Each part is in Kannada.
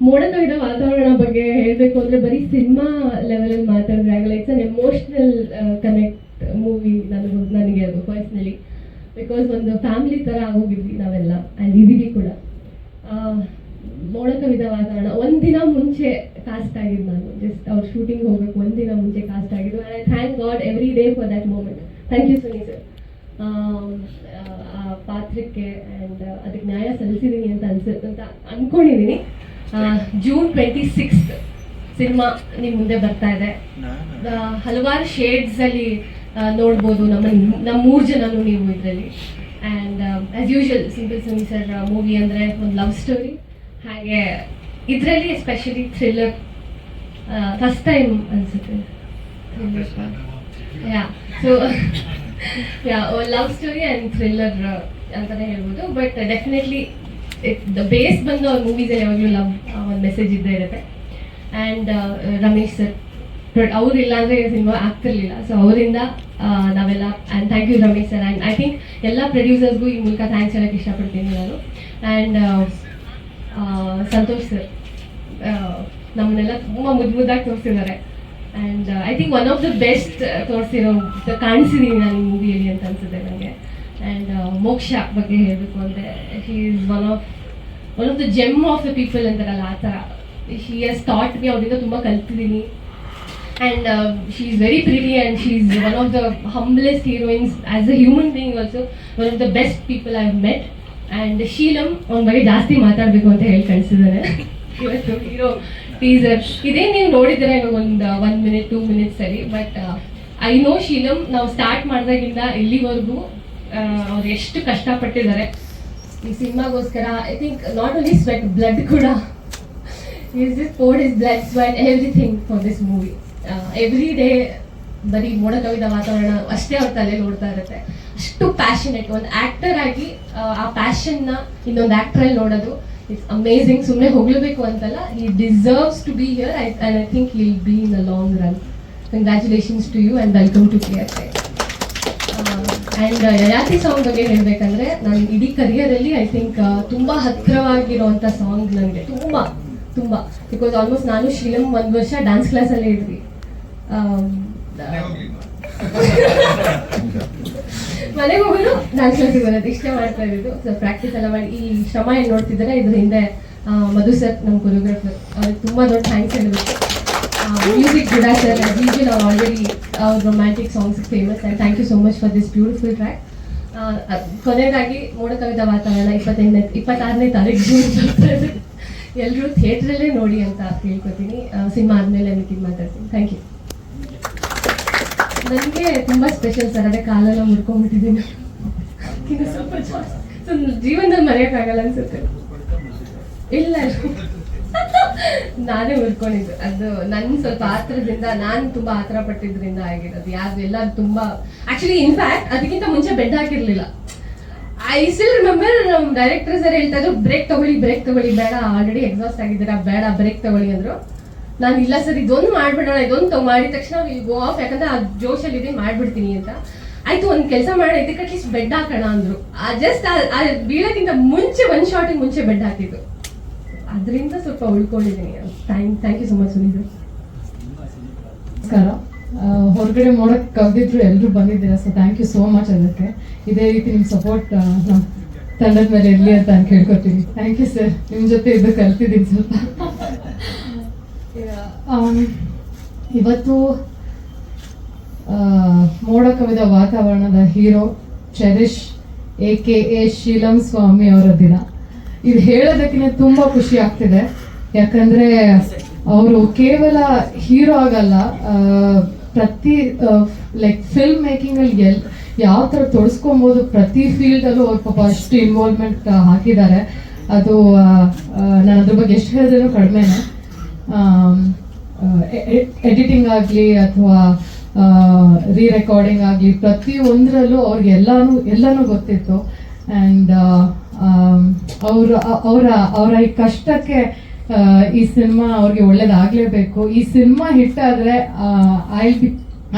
ಮೋಡಕವಿದ ವಾತಾವರಣ ಬಗ್ಗೆ ಹೇಳಬೇಕು ಅಂದರೆ ಬರೀ ಸಿನಿಮಾ ಲೆವೆಲಲ್ಲಿ ಮಾತಾಡಿದ್ರೆ ಆಗಲ್ಲ. It's an emotional connect movie ನನಗೆ ಅದು ಪರ್ಸ್ನಲಿ. ಬಿಕಾಸ್ ಒಂದು ಫ್ಯಾಮಿಲಿ ಥರ ಆಗೋಗಿದ್ವಿ ನಾವೆಲ್ಲ, ಆ್ಯಂಡ್ ಇದೀವಿ ಕೂಡ. ಮೋಡಕವಿದ ವಾತಾವರಣ ಒಂದಿನ ಮುಂಚೆ ಕಾಸ್ಟ್ ಆಗಿದ್ದು ನಾನು. ಜಸ್ಟ್ ಅವ್ರ ಶೂಟಿಂಗ್ ಹೋಗ್ಬೇಕು ಒಂದಿನ ಮುಂಚೆ ಕಾಸ್ಟ್ ಆಗಿದ್ದು. And I thank God every day for that moment. Thank you Suni sir ಆ ಪಾತ್ರಕ್ಕೆ. ಆ್ಯಂಡ್ ಅದಕ್ಕೆ ನ್ಯಾಯ ಸಲ್ಲಿಸಿದ್ದೀನಿ ಅಂತ ಅಂದ್ಕೊಂಡಿದ್ದೀನಿ. ಜೂನ್ 26 ಸಿನಿಮಾ ನಿಮ್ಮ ಮುಂದೆ ಬರ್ತಾ ಇದೆ. ಹಲವಾರು ಶೇಡ್ಸಲ್ಲಿ ನೋಡ್ಬೋದು ನಮ್ಮ 3 ಜನನು ನೀವು ಇದರಲ್ಲಿ. And as usual simple Suni sir movie ಅಂದರೆ ಒಂದು ಲವ್ ಸ್ಟೋರಿ. ಹಾಗೆ ಇದರಲ್ಲಿ ಎಸ್ಪೆಷಲಿ ಥ್ರಿಲ್ಲರ್. ಫಸ್ಟ್ ಟೈಮ್ ಅನಿಸುತ್ತೆ so love story and thriller ಅಂತಲೇ ಹೇಳ್ಬೋದು. ಬಟ್ ಡೆಫಿನೆಟ್ಲಿ ದ ಬೇಸ್ ಬಂದು ಅವ್ರ ಮೂವೀಸಲ್ಲಿ ಯಾವಾಗಲೂ ಲವ್ ಒಂದು ಮೆಸೇಜ್ ಇದ್ದೇ ಇರುತ್ತೆ. ಆ್ಯಂಡ್ ರಮೇಶ್ ಸರ್ ಅವರಿಲ್ಲ ಅಂದರೆ ಸಿನಿಮಾ ಆಗ್ತಿರ್ಲಿಲ್ಲ. ಸೊ ಅವರಿಂದ ನಾವೆಲ್ಲ and thank you Ramesh sir. And I think ಎಲ್ಲ ಪ್ರೊಡ್ಯೂಸರ್ಸ್ಗೂ ಈ ಮೂಲಕ ಥ್ಯಾಂಕ್ಸ್ ಹೇಳೋಕ್ಕೆ ಇಷ್ಟಪಡ್ತೀನಿ ನಾನು. ಆ್ಯಂಡ್ ಸಂತೋಷ್ ಸರ್ ನಮ್ಮನ್ನೆಲ್ಲ ತುಂಬ ಮುದ್ದಾಗಿ ತೋರಿಸಿದ್ದಾರೆ. And I think one of the best ಕಾಣಿಸಿದ್ದೀನಿ ನಾನು ಈ ಮೂವಿಯಲ್ಲಿ ಅಂತ ಅನ್ಸುತ್ತೆ ನನಗೆ. ಆ್ಯಂಡ್ ಮೋಕ್ಷ ಬಗ್ಗೆ ಹೇಳಬೇಕು ಅಂದರೆ she is one of the GeM of the people ಅಂತಾರಲ್ಲ ಆ ಥರ. ಶಿ ಹ್ಯಾಸ್ ಥಾಟ್ ಮಿ, ಅವರಿಂದ ತುಂಬ ಕಲ್ತಿದ್ದೀನಿ. And she is very pretty and she is one of the humblest heroines as a human being also. One of the best people I have met. And ಶೀಲಂ ಅವನ ಬಗ್ಗೆ ಜಾಸ್ತಿ ಮಾತಾಡಬೇಕು ಅಂತ ಹೇಳಿ ಕಳಿಸಿದ್ದಾನೆ ಇವತ್ತು ಹೀರೋ ಟೀಸರ್. ಇದೇ ನೀವು ನೋಡಿದ್ರೆ ಒಂದು 1 minute 2 minutes ಸರಿ. ಬಟ್ ಐ ನೋ ಶೀಲಂ ನಾವು ಸ್ಟಾರ್ಟ್ ಮಾಡಿದಾಗಿಂದ ಇಲ್ಲಿವರೆಗೂ ಅವ್ರು ಎಷ್ಟು ಕಷ್ಟಪಟ್ಟಿದ್ದಾರೆ ಈ ಸಿನಿಮಾಗೋಸ್ಕರ. I think not only sweat, blood ಕೂಡ. Is this poured is blood, sweat, everything for this movie. Every day ಬರೀ ಮೋಡಕವಿದ ವಾತಾವರಣ ಅಷ್ಟೇ ಅವ್ರ ತಲೆ ನೋಡ್ತಾ ಇರುತ್ತೆ. ಅಷ್ಟು ಪ್ಯಾಷನೇಟ್ ಒಂದು ಆ್ಯಕ್ಟರ್ ಆಗಿ ಆ ಪ್ಯಾಷನ್ನ ಇನ್ನೊಂದು ಆ್ಯಕ್ಟ್ರಲ್ಲಿ ನೋಡೋದು ಇಟ್ಸ್ ಅಮೇಝಿಂಗ್. ಸುಮ್ಮನೆ ಹೋಗಲೇಬೇಕು ಅಂತಲ್ಲ, he deserves to be here. And I think he will be in a long run. Congratulations to you and welcome to KSI. And Yayati song ಬಗ್ಗೆ ಹೇಳಬೇಕಂದ್ರೆ ನಾನು ಇಡೀ ಕರಿಯರಲ್ಲಿ ಐ ಥಿಂಕ್ ತುಂಬ ಹತ್ತಿರವಾಗಿರುವಂಥ ಸಾಂಗ್ ನನಗೆ ತುಂಬ. ಬಿಕಾಸ್ ಆಲ್ಮೋಸ್ಟ್ ನಾನು ಶೀಲಂ 1 ವರ್ಷ ಡ್ಯಾನ್ಸ್ ಕ್ಲಾಸಲ್ಲೇ ಇದ್ವಿ. ಮನೆಗೆ ಹೋಗೋದು ಡ್ಯಾನ್ಸ್ ಕ್ಲಾಸಿಗೆ ಬರೋದು ಇಷ್ಟೇ ಮಾಡ್ತಾ ಇರೋದು. ಸೊ ಪ್ರಾಕ್ಟೀಸ್ ಎಲ್ಲ ಮಾಡಿ ಈ ಶ್ರಮ ಏನು ನೋಡ್ತಿದ್ದಾರೆ ಇದ್ರ ಹಿಂದೆ ಮಧು ಸರ್ ನಮ್ಮ ಕೊರಿಯೋಗ್ರಾಫರ್, ಅವ್ರಿಗೆ ತುಂಬ ದೊಡ್ಡ ಥ್ಯಾಂಕ್ಸ್ ಹೇಳಬೇಕು. ಮ್ಯೂಸಿಕ್ ಗುಡ ಸರ್, ಯೂಶುವಲ್ ನಾವು ಆಲ್ರೆಡಿ ಅವ್ರ romantic songs famous. And thank you so much for this beautiful track. ಕೊನೆಯದಾಗಿ ಮೋಡಕವಿದ ವಾತಾವರಣ 26ನೇ ತಾರೀಕು ಜೂನ್ ಬರ್ತಾ ಇದೆ. ಎಲ್ಲರೂ ಥಿಯೇಟ್ರಲ್ಲೇ ನೋಡಿ ಅಂತ ಕೇಳ್ಕೊತೀನಿ. ಸಿನಿಮಾ ಆದಮೇಲೆ ಮಿಕ್ಕಿದ್ದು ಮಾತಾಡ್ತೀನಿ. Thank you. ನನಗೆ ತುಂಬ ಸ್ಪೆಷಲ್ ಸರ್, ಅದೇ ಕಾಲೆಲ್ಲ ಮುರ್ಕೊಂಡ್ಬಿಟ್ಟಿದ್ದೀನಿ. ಇನ್ನು ಸ್ವಲ್ಪ ಜೀವನದಲ್ಲಿ ಮರೆಯೋಕ್ಕಾಗಲ್ಲ ಅನ್ಸುತ್ತೆ. ಇಲ್ಲ ನಾನೇ ಮುರ್ಕೊಂಡಿದ್ದು. ಅದು ನನ್ನ ಸ್ವಲ್ಪ ಆತ್ರದಿಂದ, ನಾನು ತುಂಬ ಆತರ ಪಟ್ಟಿದ್ರಿಂದ ಆಗಿರೋದು. ಎಲ್ಲ ತುಂಬ ಆ್ಯಕ್ಚುಲಿ ಇನ್ಫ್ಯಾಕ್ಟ್ ಅದಕ್ಕಿಂತ ಮುಂಚೆ ಬೆಡ್ ಹಾಕಿರಲಿಲ್ಲ. ಐ ಸ್ಟಿಲ್ ರಿಮೆಂಬರ್ ನಮ್ಮ ಡೈರೆಕ್ಟರ್ ಸರ್ ಹೇಳ್ತಾ ಇದ್ರು, ಬ್ರೇಕ್ ತಗೊಳ್ಳಿ ಬೇಡ, ಆಲ್ರೆಡಿ ಎಕ್ಸಾಸ್ಟ್ ಆಗಿದ್ದೀರಾ, ಬೇಡ ಬ್ರೇಕ್ ತಗೊಳ್ಳಿ ಅಂದರು. ನಾನು ಇಲ್ಲ ಸರ್ ಇದೊಂದು ಮಾಡ್ಬಿಡೋಣ, ಇದೊಂದು ಮಾಡಿದ ತಕ್ಷಣ ವಿಲ್ ಗೋ ಆಫ್, ಯಾಕಂದ್ರೆ ಆ ಜೋಶಲ್ಲಿ ಇದೆ ಮಾಡ್ಬಿಡ್ತೀನಿ ಅಂತ. ಆಯ್ತು ಒಂದು ಕೆಲಸ ಮಾಡೋಣ, ಇದಕ್ಕೆ ಅಟ್ಲೀಸ್ಟ್ ಬೆಡ್ ಹಾಕೋಣ ಅಂದರು. ಜಸ್ಟ್ ಬೀಳೋಕ್ಕಿಂತ ಮುಂಚೆ 1 ಶಾಟಿಗೆ ಮುಂಚೆ ಬೆಡ್ ಹಾಕಿದ್ದು, ಅದರಿಂದ ಸ್ವಲ್ಪ ಉಳ್ಕೊಂಡಿದ್ದೀನಿ. Thank you so much Sunil. ನಮಸ್ಕಾರ. ಹೊರಗಡೆ ನೋಡಕ್ಕೆ ಕವಿದಿದ್ರು ಎಲ್ಲರೂ ಬಂದಿದ್ದೀರಾ, so thank you so much. ಅದಕ್ಕೆ ಇದೇ ರೀತಿ ನಿಮ್ಮ ಸಪೋರ್ಟ್ ನಮ್ಮ ತಂಡದ ಮೇಲೆ ಇರಲಿ ಅಂತ ನಾನು ಕೇಳ್ಕೊತೀನಿ. Thank you sir. ನಿಮ್ಮ ಜೊತೆ ಇದು ಕಲ್ತಿದ್ದೀನಿ ಸ್ವಲ್ಪ. ಇವತ್ತು ಮೋಡಕವಿದ ವಾತಾವರಣದ ಹೀರೋ ಚೆರಿಷ್ AKA ಶೀಲಂ ಸ್ವಾಮಿ ಅವರ ದಿನ. ಇದು ಹೇಳೋದಕ್ಕೆ ತುಂಬ ಖುಷಿ ಆಗ್ತಿದೆ, ಯಾಕಂದರೆ ಅವರು ಕೇವಲ ಹೀರೋ ಆಗಲ್ಲ, ಪ್ರತಿ ಲೈಕ್ ಫಿಲ್ಮ್ ಮೇಕಿಂಗಲ್ಲಿ ಯಾವ ಥರ ತೊಡಸ್ಕೊಬೋದು ಪ್ರತಿ ಫೀಲ್ಡಲ್ಲೂ ಅವ್ರು ಪಾಪ ಅಷ್ಟು ಇನ್ವಾಲ್ವ್ಮೆಂಟ್ ಹಾಕಿದ್ದಾರೆ. ಅದು ನಾನು ಅದ್ರ ಬಗ್ಗೆ ಎಷ್ಟು ಹೇಳಿದ್ರೂ ಕಡಿಮೆನೆ. ಎಡಿಟಿಂಗ್ ಆಗಲಿ ಅಥವಾ ರೀರೆಕಾರ್ಡಿಂಗ್ ಆಗಲಿ ಪ್ರತಿಯೊಂದರಲ್ಲೂ ಅವ್ರಿಗೆ ಎಲ್ಲನೂ ಗೊತ್ತಿತ್ತು. ಆ್ಯಂಡ್ ಅವರ ಈ ಕಷ್ಟಕ್ಕೆ ಈ ಸಿನಿಮಾ ಅವ್ರಿಗೆ ಒಳ್ಳೇದಾಗಲೇಬೇಕು. ಈ ಸಿನಿಮಾ ಹಿಟ್ ಆದರೆ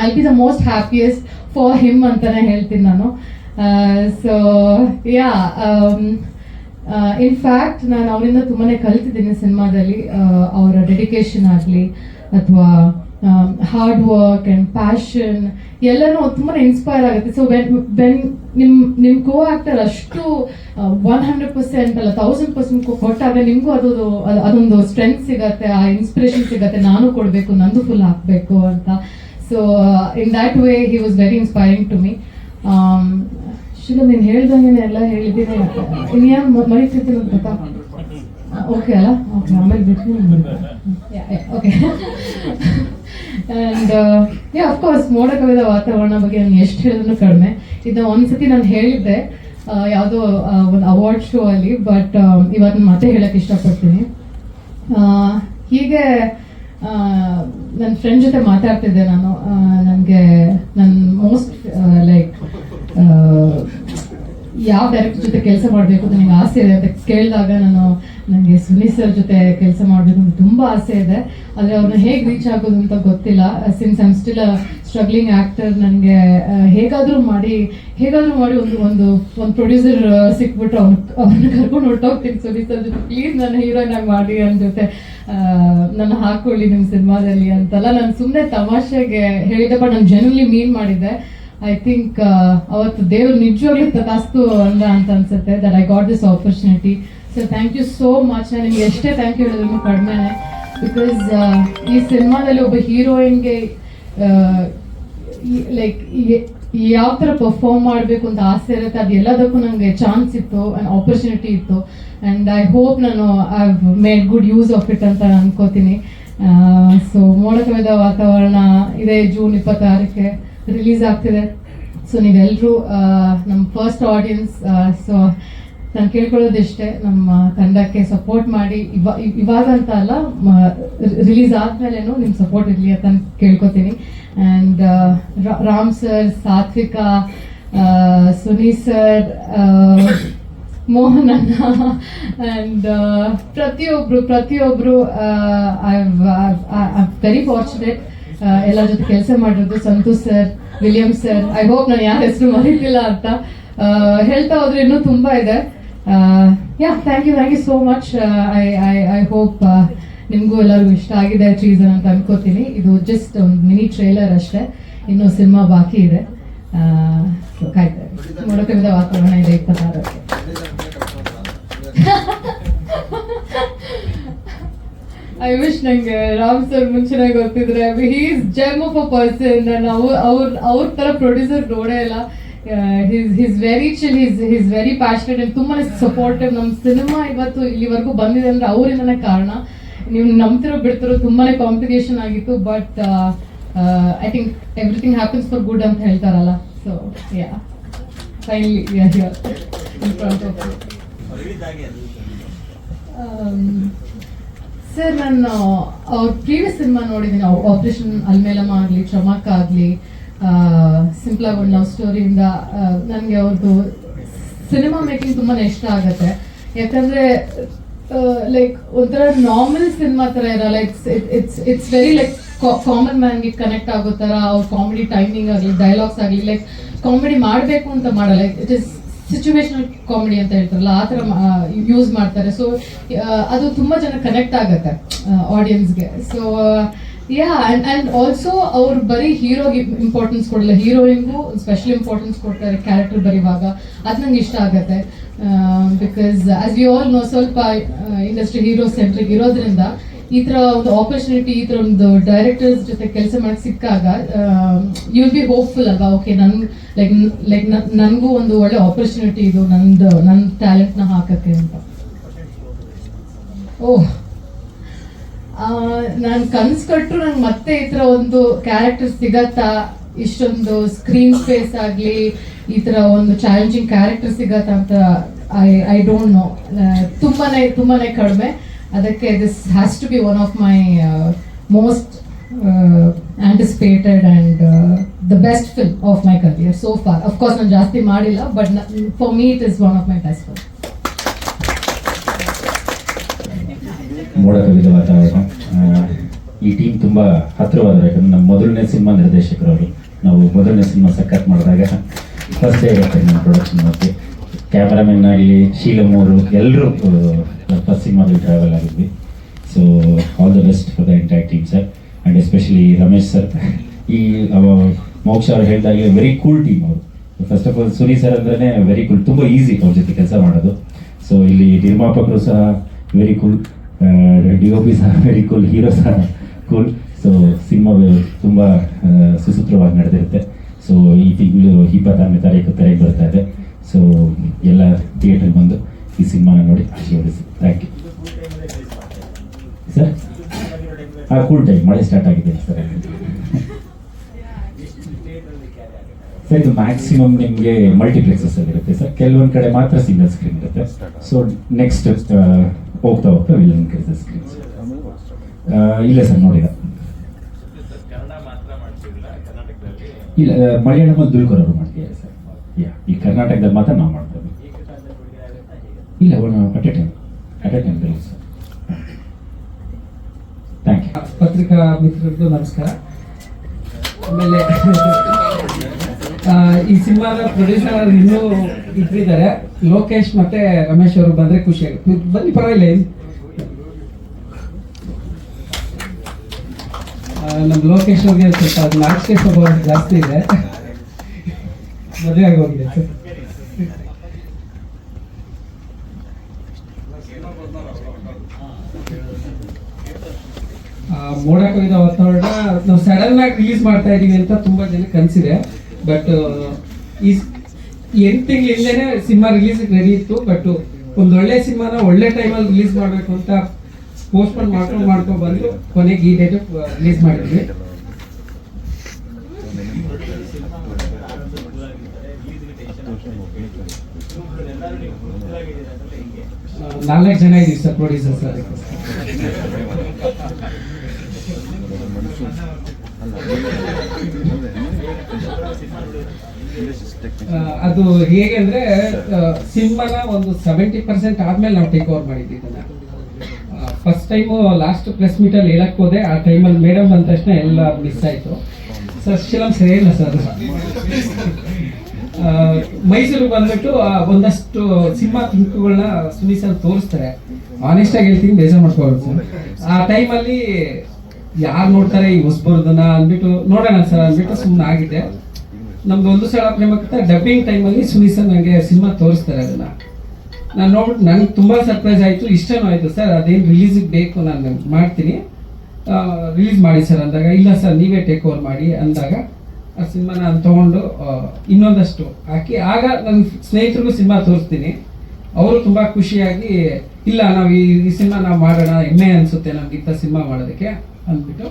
I B the most happiest for him ಅಂತಲೇ ಹೇಳ್ತೀನಿ ನಾನು. ಸೊ ಯಾ ಇನ್ಫ್ಯಾಕ್ಟ್ ನಾನು ಅವರಿಂದ ತುಂಬಾನೇ ಕಲ್ತಿದ್ದೀನಿ ಸಿನಿಮಾದಲ್ಲಿ. ಅವರ ಡೆಡಿಕೇಶನ್ ಆಗಲಿ ಅಥವಾ ಹಾರ್ಡ್ ವರ್ಕ್ ಆ್ಯಂಡ್ ಪ್ಯಾಷನ್ ಎಲ್ಲನೂ ತುಂಬಾ ಇನ್ಸ್ಪೈರ್ ಆಗುತ್ತೆ. ಸೊ ವೆನ್ ನಿಮ್ಮ ಕೋ ಆಕ್ಟರ್ ಅಷ್ಟು 100% ಅಲ್ಲ 1000% ಕೊಟ್ಟಾಗ ನಿಮಗೂ ಅದೊಂದು ಸ್ಟ್ರೆಂತ್ ಸಿಗತ್ತೆ, ಆ ಇನ್ಸ್ಪಿರೇಷನ್ ಸಿಗತ್ತೆ, ನಾನು ಕೊಡಬೇಕು, ನಂದು ಫುಲ್ ಹಾಕಬೇಕು ಅಂತ. So in that way he was very inspiring to me. Shila ನೀನು ಹೇಳ್ದಂಗೆ ಎಲ್ಲ ಹೇಳಿದ್ದೀನಿ, ಇನ್ಯಾರು ಮರಿತಿರ್ತೀನಿ ಅಂತ ಗೊತ್ತಾ? ಓಕೆ ಅಲ್ಲ, ಓಕೆ ಆಮೇಲೆ ಬಿಟ್ಟು ಓಕೆ. ಆ್ಯಂಡ್ ಅಫ್ಕೋರ್ಸ್ ಮೋಡ ಕವಿದ ವಾತಾವರಣ ಬಗ್ಗೆ ನಾನು ಎಷ್ಟು ಹೇಳಿದ್ರು ಕಡಿಮೆ. ಇದು ಒಂದ್ಸತಿ ನಾನು ಹೇಳಿದ್ದೆ ಯಾವುದೋ ಒಂದು ಅವಾರ್ಡ್ ಶೋ ಅಲ್ಲಿ, ಬಟ್ ಇವತ್ತು ಮತ್ತೆ ಹೇಳಕ್ಕೆ ಇಷ್ಟಪಡ್ತೀನಿ. ಹೀಗೆ ನನ್ನ ಫ್ರೆಂಡ್ ಜೊತೆ ಮಾತಾಡ್ತಿದ್ದೆ ನಾನು. ನನಗೆ ನನ್ನ ಮೋಸ್ಟ್ ಲೈಕ್ ಯಾವ ಡೈರೆಕ್ಟರ್ ಜೊತೆ ಕೆಲಸ ಮಾಡಬೇಕು ಅಂತ ನನಗೆ ಆಸೆ ಇದೆ ಅಂತ ಕೇಳಿದಾಗ ನನಗೆ ಸುನೀಲ್ ಸರ್ ಜೊತೆ ಕೆಲಸ ಮಾಡಬೇಕು ಅಂತ ತುಂಬ ಆಸೆ ಇದೆ. ಆದರೆ ಅವ್ರನ್ನ ಹೇಗೆ ರೀಚ್ ಆಗೋದು ಅಂತ ಗೊತ್ತಿಲ್ಲ. Since I'm still struggling actor, ನನಗೆ ಹೇಗಾದರೂ ಮಾಡಿ ಒಂದು ಪ್ರೊಡ್ಯೂಸರ್ ಸಿಕ್ಬಿಟ್ರೆ ಅವ್ರನ್ನ ಕರ್ಕೊಂಡು ಹೊರಟೋಗ್ತೀನಿ. ಸುನೀಲ್ ಸರ್ ಜೊತೆ ಪ್ಲೀಸ್ ನನ್ನ ಹೀರೋಯಿನ್ ಆಗಿ ಮಾಡಿ, ನನ್ನ ಜೊತೆ ನನ್ನ ಹಾಕೊಳ್ಳಿ ನಿಮ್ಮ ಸಿನಿಮಾದಲ್ಲಿ ಅಂತೆಲ್ಲ ನಾನು ಸುಮ್ಮನೆ ತಮಾಷೆಗೆ ಹೇಳಿದ್ದೆ, ಬಟ್ ನಾನು ಜನರಲಿ ಮೀನ್ ಮಾಡಿದ್ದೆ. ಐ ಥಿಂಕ್ ಅವತ್ತು ದೇವ್ರು ನಿಜವಾಗ್ಲೂ ತಥಾಸ್ತು ಅಂತ ಅನ್ಸುತ್ತೆ that I got this opportunity. So thank you so much. ನಾನು ನಿಮ್ಗೆ ಎಷ್ಟೇ ಥ್ಯಾಂಕ್ ಯು ಹೇಳಿದ್ರು ಕಡಿಮೆನೆ. ಬಿಕಾಸ್ ಈ ಸಿನಿಮಾದಲ್ಲಿ ಒಬ್ಬ ಹೀರೋಯಿನ್ಗೆ ಲೈಕ್ ಯಾವ ಥರ ಪರ್ಫಾರ್ಮ್ ಮಾಡಬೇಕು ಅಂತ ಆಸೆ ಇರುತ್ತೆ, ಅದು ಎಲ್ಲದಕ್ಕೂ ನನಗೆ ಚಾನ್ಸ್ ಇತ್ತು, ಆಪರ್ಚುನಿಟಿ ಇತ್ತು. ಆ್ಯಂಡ್ ಐ ಹೋಪ್ ನಾನು I have made good use of it ಅಂತ ಅನ್ಕೋತೀನಿ. ಸೊ ಮೋಡ ಕವಿದ ವಾತಾವರಣ ಇದೇ ಜೂನ್ 26ಕ್ಕೆ ರಿಲೀಸ್ ಆಗ್ತಿದೆ. ಸೊ ನೀವೆಲ್ಲರೂ ನಮ್ಮ ಫಸ್ಟ್ ಆಡಿಯನ್ಸ್. ಸೊ ನಾನು ಕೇಳ್ಕೊಳ್ಳೋದಿಷ್ಟೇ, ನಮ್ಮ ತಂಡಕ್ಕೆ ಸಪೋರ್ಟ್ ಮಾಡಿ. ಇವಾಗ ಅಂತ ಅಲ್ಲ, ರಿಲೀಸ್ ಆದ್ಮೇಲೆನೂ ನಿಮ್ಮ ಸಪೋರ್ಟ್ ಇರಲಿ ಅಂತ ಕೇಳ್ಕೊತೀನಿ. And Ram sir, Satvika, Suni sir, Mohan ಅಣ್ಣ ಆ್ಯಂಡ್ ಪ್ರತಿಯೊಬ್ಬರು ಐ ವೆರಿ ಫಾರ್ಚುನೇಟ್ ಎಲ್ಲರ ಜೊತೆ ಕೆಲಸ ಮಾಡಿರೋದು. Santosh sir, William sir, I hope ನಾನು ಯಾರ ಹೆಸರು ಮರೀತಿಲ್ಲ ಅಂತ. ಹೇಳ್ತಾ ಹೋದ್ರೆ ಇನ್ನೂ ತುಂಬ ಇದೆ. Thank you so much. I hope ನಿಮಗೂ ಎಲ್ಲರಿಗೂ ಇಷ್ಟ ಆಗಿದೆ ಟ್ರೀಸನ್ ಅಂತ ಅನ್ಕೋತೀನಿ. ಇದು ಜಸ್ಟ್ ಒಂದು ಮಿನಿ ಟ್ರೇಲರ್ ಅಷ್ಟೇ, ಇನ್ನೂ ಸಿನಿಮಾ ಬಾಕಿ ಇದೆ. ಕಾಯ್ತಾ ಮೋಡ ಕವಿದ ವಾತಾವರಣ ಇದೆ 26ಕ್ಕೆ. ಐ ವಿಶ್ ನಂಗೆ ರಾಮ್ ಸರ್ ಮುಂಚೆನೇ ಗೊತ್ತಿದ್ರೆ. He is GeM of a person. ನಾನು ಅವ್ರ ಥರ ಪ್ರೊಡ್ಯೂಸರ್ ನೋಡೇ ಇಲ್ಲ. His very chill, his very passionate and ತುಂಬಾ ಸಪೋರ್ಟಿವ್. ನಮ್ಮ ಸಿನಿಮಾ ಇವತ್ತು ಇಲ್ಲಿವರೆಗೂ ಬಂದಿದೆ ಅಂದರೆ ಅವರಿಂದನೇ ಕಾರಣ. ನೀವು ನಂಬ್ತಿರೋ ಬಿಡ್ತಿರೋ ತುಂಬಾ ಕಾಂಪಿಟೇಷನ್ ಆಗಿತ್ತು, but I think everything happens for good ಅಂತ ಹೇಳ್ತಾರಲ್ಲ. So finally we are here in front of you. Sir, ನಾನು ಅವ್ರ ಪ್ರೀವಿಯಸ್ ಸಿನಿಮಾ ನೋಡಿದ್ದೀನಿ. ಆಪರೇಷನ್ ಅಲ್ಮೇಲಮ್ಮ ಆಗಲಿ, ಚಮಕ್ ಆಗಲಿ, ಸಿಂಪಲ್ ಆಗಿ ಒಂದು ಲವ್ ಸ್ಟೋರಿಯಿಂದ ನನಗೆ ಅವ್ರದ್ದು ಸಿನಿಮಾ ಮೇಕಿಂಗ್ ತುಂಬಾ ಇಷ್ಟ ಆಗುತ್ತೆ. ಯಾಕಂದರೆ ಲೈಕ್ ಒಂಥರ ನಾರ್ಮಲ್ ಸಿನಿಮಾ ಥರ ಇರಲ್ಲ. ಇಟ್ಸ್ ವೆರಿ ಲೈಕ್ ಕಾಮನ್ ಮ್ಯಾನ್ಗೆ ಕನೆಕ್ಟ್ ಆಗೋ ಥರ ಅವ್ರ ಕಾಮಿಡಿ ಟೈಮಿಂಗ್ ಆಗಲಿ, ಡೈಲಾಗ್ಸ್ ಆಗಲಿ, ಲೈಕ್ ಕಾಮಿಡಿ ಮಾಡಬೇಕು ಅಂತ ಮಾಡಲ್ಲ. ಇಟ್ ಇಸ್ ಸಿಚುವೇಶನಲ್ ಕಾಮಿಡಿ ಅಂತ ಹೇಳ್ತಾರಲ್ಲ, ಆ ಥರ ಯೂಸ್ ಮಾಡ್ತಾರೆ. ಸೊ ಅದು ತುಂಬ ಜನ ಕನೆಕ್ಟ್ ಆಗುತ್ತೆ ಆಡಿಯನ್ಸ್ಗೆ. ಸೊ ಆ್ಯಂಡ್ ಆಲ್ಸೋ ಅವ್ರು ಬರೀ ಹೀರೋಗೆ ಇಂಪಾರ್ಟೆನ್ಸ್ ಕೊಡಲ್ಲ, ಹೀರೋಯಿನ್ಗೂ ಸ್ಪೆಷಲ್ ಇಂಪಾರ್ಟೆನ್ಸ್ ಕೊಡ್ತಾರೆ ಕ್ಯಾರೆಕ್ಟರ್ ಬರೀವಾಗ. ಅದು ನಂಗೆ ಇಷ್ಟ ಆಗುತ್ತೆ. Because as we all know, ಸ್ವಲ್ಪ ಇಂಡಸ್ಟ್ರಿ ಹೀರೋ ಸೆಂಟ್ರಿಕ್ ಇರೋದ್ರಿಂದ ಈ ಥರ ಒಂದು ಆಪರ್ಚುನಿಟಿ, ಈ ಥರ ಒಂದು ಡೈರೆಕ್ಟರ್ಸ್ ಜೊತೆ ಕೆಲಸ ಮಾಡಕ್ಕೆ ಸಿಕ್ಕಾಗ ಯು ವಿಲ್ ಬಿ ಹೋಪ್ಫುಲ್ ಅಲ್ವಾ? ಓಕೆ, ನನಗೂ ಒಂದು ಒಳ್ಳೆ ಆಪರ್ಚುನಿಟಿ ಇದು, ನನ್ನ ಟ್ಯಾಲೆಂಟ್ನ ಹಾಕಕ್ಕೆ ಅಂತ. ಓಹ್, ನಾನು ಕನ್ಸು ಕಟ್ಟರು ನಂಗೆ ಮತ್ತೆ ಈ ಥರ ಒಂದು ಕ್ಯಾರೆಕ್ಟರ್ ಸಿಗತ್ತಾ, ಇಷ್ಟೊಂದು ಸ್ಕ್ರೀನ್ ಸ್ಪೇಸ್ ಆಗಲಿ, ಈ ಥರ ಒಂದು ಚಾಲೆಂಜಿಂಗ್ ಕ್ಯಾರೆಕ್ಟರ್ ಸಿಗತ್ತಾ ಅಂತ ಐ ಡೋಂಟ್ ನೋ. ತುಂಬಾನೇ ಕಡಿಮೆ. ಅದಕ್ಕೆ this has to be one of my most anticipated and the best film of my career so far. Of course, ನಾನು ಜಾಸ್ತಿ ಮಾಡಿಲ್ಲ, but for me it is one of my best films. ಮೋಡ ಕವಿದ ವಾತಾವರಣ ಈ ಟೀಮ್ ತುಂಬ ಹತ್ತಿರವಾದರು. ಯಾಕಂದ್ರೆ ನಮ್ಮ ಮೊದಲನೇ ಸಿನಿಮಾ ನಿರ್ದೇಶಕರವರು. ನಾವು ಮೊದಲನೇ ಸಿನಿಮಾ ಸಖತ್ ಮಾಡಿದಾಗ ಫಸ್ಟ್ ಡೇ ಇರುತ್ತೆ ನಮ್ಮ ಪ್ರೊಡಕ್ಷನ್ ಬಗ್ಗೆ. ಕ್ಯಾಮ್ರಾಮನ್ ಆಗಲಿ, ಶೀಲಮ್ ಅವರು ಎಲ್ಲರೂ ಫಸ್ಟ್ ಸಿನಿಮಾದಲ್ಲಿ ಟ್ರಾವೆಲ್ ಆಗಿದ್ವಿ. So all the best for the entire team sir, and especially Ramesh sir. ಈ ಮೋಕ್ಷ ಅವ್ರು ಹೇಳಿದಾಗೆ ವೆರಿ ಕೂಲ್ ಟೀಮ್ ಅವರು. First of all Suni sir ಅಂದ್ರೆ ವೆರಿ ಕೂಲ್, ತುಂಬ ಈಸಿ ಅವ್ರ ಜೊತೆ ಕೆಲಸ ಮಾಡೋದು. ಸೊ ಇಲ್ಲಿ ನಿರ್ಮಾಪಕರು ಸಹ ವೆರಿ ಕೂಲ್, DOP ಸಹ ವೆರಿ ಕೂಲ್, ಹೀರೋ ಸಹ ಕೂಲ್. ಸೊ ಸಿನಿಮಾ ತುಂಬ ಸುಸೂತ್ರವಾಗಿ ನಡೆದಿರುತ್ತೆ. ಸೊ ಈ ತಿಂಗಳು 26ನೇ ತಾರೀಕು ತೆರೆಗೆ ಬರ್ತಾ ಇದೆ. ಸೊ ಎಲ್ಲ ಥಿಯೇಟರ್ಗೆ ಬಂದು ಈ ಸಿನಿಮಾನ ನೋಡಿ ಆಶೀರ್ವದಿಸಿ. Thank you sir. Cool time, ಮಳೆ ಸ್ಟಾರ್ಟ್ ಆಗಿದೆ ಸರ್. ಸರ್ ಇದು ಮ್ಯಾಕ್ಸಿಮಮ್ ನಿಮಗೆ ಮಲ್ಟಿಪ್ಲೆಕ್ಸಸ್ ಅಲ್ಲಿ ಇರುತ್ತೆ ಸರ್, ಕೆಲವೊಂದು ಕಡೆ ಮಾತ್ರ ಸಿಂಗಲ್ ಸ್ಕ್ರೀನ್ ಇರುತ್ತೆ. ಸೊ ನೆಕ್ಸ್ಟ್ ಹೋಗ್ತಾ ಹೋಗ್ತಾ ವಿಲ್ ಇನ್ಕ್ರೀಸ್ ಸ್ಕ್ರೀನ್ಸ್. ಇಲ್ಲ ಸರ್, ನೋಡಿಲ್ಲ. ಇಲ್ಲ, ಮಲಯಾಳಮಲ್ಲಿ ದುಲ್ಕರ್ ಅವರು ಮಾಡ್ತಿದ್ದಾರೆ ಸರ್. ಈ ಕರ್ನಾಟಕದಲ್ಲಿ ಮಾತ್ರ ನಾವು ಮಾಡ್ತೇವೆ. ಇಲ್ಲ, at a time sir. Thank you. ಪತ್ರಿಕಾ ಮಿತ್ರರಿಗೂ ನಮಸ್ಕಾರ. ಆಮೇಲೆ ಈ ಸಿನಿಮಾದ ಪ್ರೊಡ್ಯೂಸರ್ ಇನ್ನೂ ಇಟ್ಟಿದ್ದಾರೆ, ಲೋಕೇಶ್ ಮತ್ತೆ ರಮೇಶ್ ಅವರು ಬಂದ್ರೆ ಖುಷಿ ಆಗುತ್ತೆ. ಬನ್ನಿ, ಪರವಾಗಿಲ್ಲ. ನಮ್ಮ ಲೋಕೇಶ್ ಅವ್ರಿಗೆ ಸ್ವಲ್ಪ ನಾಚಿಕೆ ಸ್ವಭಾವ ಜಾಸ್ತಿ ಇದೆ, ಮದುವೆ ಆಗೋಗಿದೆ ಸರ್. ಮೋಡ ಕವಿದ ವಾತಾವರಣ ನಾವು ಸಡನ್ ಆಗಿ ರಿಲೀಸ್ ಮಾಡ್ತಾ ಇದೀವಿ ಅಂತ ತುಂಬಾ ಜನಕ್ಕೆ ಅನ್ಸಿದೆ. ಬಟ್ ಈ 8 ತಿಂಗಳಿಂದನೇ ಸಿನಿಮಾ ರಿಲೀಸ್ ರೆಡಿ ಇತ್ತು. ಬಟ್ ಒಂದು ಒಳ್ಳೆ ಸಿನಿಮಾನ ಒಳ್ಳೆ ಟೈಮಲ್ಲಿ ರಿಲೀಸ್ ಮಾಡಬೇಕು ಅಂತ ಪೋಸ್ಟ್ಪೋನ್ ಮಾಡ್ಕೊಂಡು ಬಂದು ಕೊನೆಗೆ ಈ ಡೇಟ್ ರಿಲೀಸ್ ಮಾಡಿದ್ವಿ. ನಾಲ್ಕು ಜನ ಇದೀವಿ ಸರ್ ಪ್ರೊಡ್ಯೂಸರ್ಸ್. ಅದು ಹೇಗೆ ಅಂದ್ರೆ ಸಿನಿಮಾನ ಒಂದು 70% ಆದ್ಮೇಲೆ ನಾವು ಟೇಕ್ ಓವರ್ ಮಾಡಿದ್ವಿ ಇದನ್ನ. First time last press meet ಅಲ್ಲಿ ಹೇಳಕ್ ಹೋದೆ, ಆ ಟೈಮಲ್ಲಿ ಮೇಡಮ್ ಬಂದ ತಕ್ಷಣ ಎಲ್ಲ ಮಿಸ್ ಆಯ್ತು ಸರ್. ಶಿಲಂ ಸರಿಯಿಲ್ಲ ಸರ್. ಮೈಸೂರು ಬಂದ್ಬಿಟ್ಟು ಒಂದಷ್ಟು ಸಿನಿಮಾ ತುಣುಕುಗಳನ್ನ ಸುನಿ ಸರ್ ತೋರಿಸ್ತಾರೆ. ಆನೆಸ್ಟ್ ಆಗಿ ಹೇಳ್ತೀನಿ, ಬೇಜಾರು ಮಾಡ್ಕೋಬಾರ್ದು ಸರ್. ಆ ಟೈಮಲ್ಲಿ ಯಾರು ನೋಡ್ತಾರೆ ಈ ಹೊಸಬರ್ದನ್ನ ಅಂದ್ಬಿಟ್ಟು ನೋಡೋಣ ಸರ್ ಅಂದ್ಬಿಟ್ಟು ಸುಮ್ಮನೆ ಆಗಿದ್ದೆ. ನಮ್ದು ಒಂದು ಸಲ ಪ್ರೇಮಕ್ಕೆ ಡಬ್ಬಿಂಗ್ ಟೈಮಲ್ಲಿ ಸುನಿ ಸರ್ ನನಗೆ ಸಿನಿಮಾ ತೋರಿಸ್ತಾರೆ. ಅದನ್ನ ನಾನು ನೋಡ್ಬಿಟ್ಟು ನನಗೆ ತುಂಬಾ ಸರ್ಪ್ರೈಸ್ ಆಯ್ತು, ಇಷ್ಟನೂ ಆಯ್ತು ಸರ್. ಅದೇನು ರಿಲೀಸಿಗೆ ಬೇಕು ನಾನು ಮಾಡ್ತೀನಿ, ರಿಲೀಸ್ ಮಾಡಿ ಸರ್ ಅಂದಾಗ, ಇಲ್ಲ ಸರ್ ನೀವೇ ಟೇಕ್ ಓವರ್ ಮಾಡಿ ಅಂದಾಗ ಆ ಸಿನಿಮಾ ನಾನು ತಗೊಂಡು ಇನ್ನೊಂದಷ್ಟು ಹಾಕಿ ಆಗ ನನ್ನ ಸ್ನೇಹಿತರಿಗೂ ಸಿನಿಮಾ ತೋರಿಸ್ತೀನಿ. ಅವರು ತುಂಬಾ ಖುಷಿಯಾಗಿ, ಇಲ್ಲ ನಾವು ಈ ಸಿನಿಮಾ ನಾವು ಮಾಡೋಣ, ಹೆಮ್ಮೆ ಅನ್ಸುತ್ತೆ ನಮ್ಗೆ ಇಂಥ ಸಿನಿಮಾ ಮಾಡೋದಕ್ಕೆ ಅಂದ್ಬಿಟ್ಟು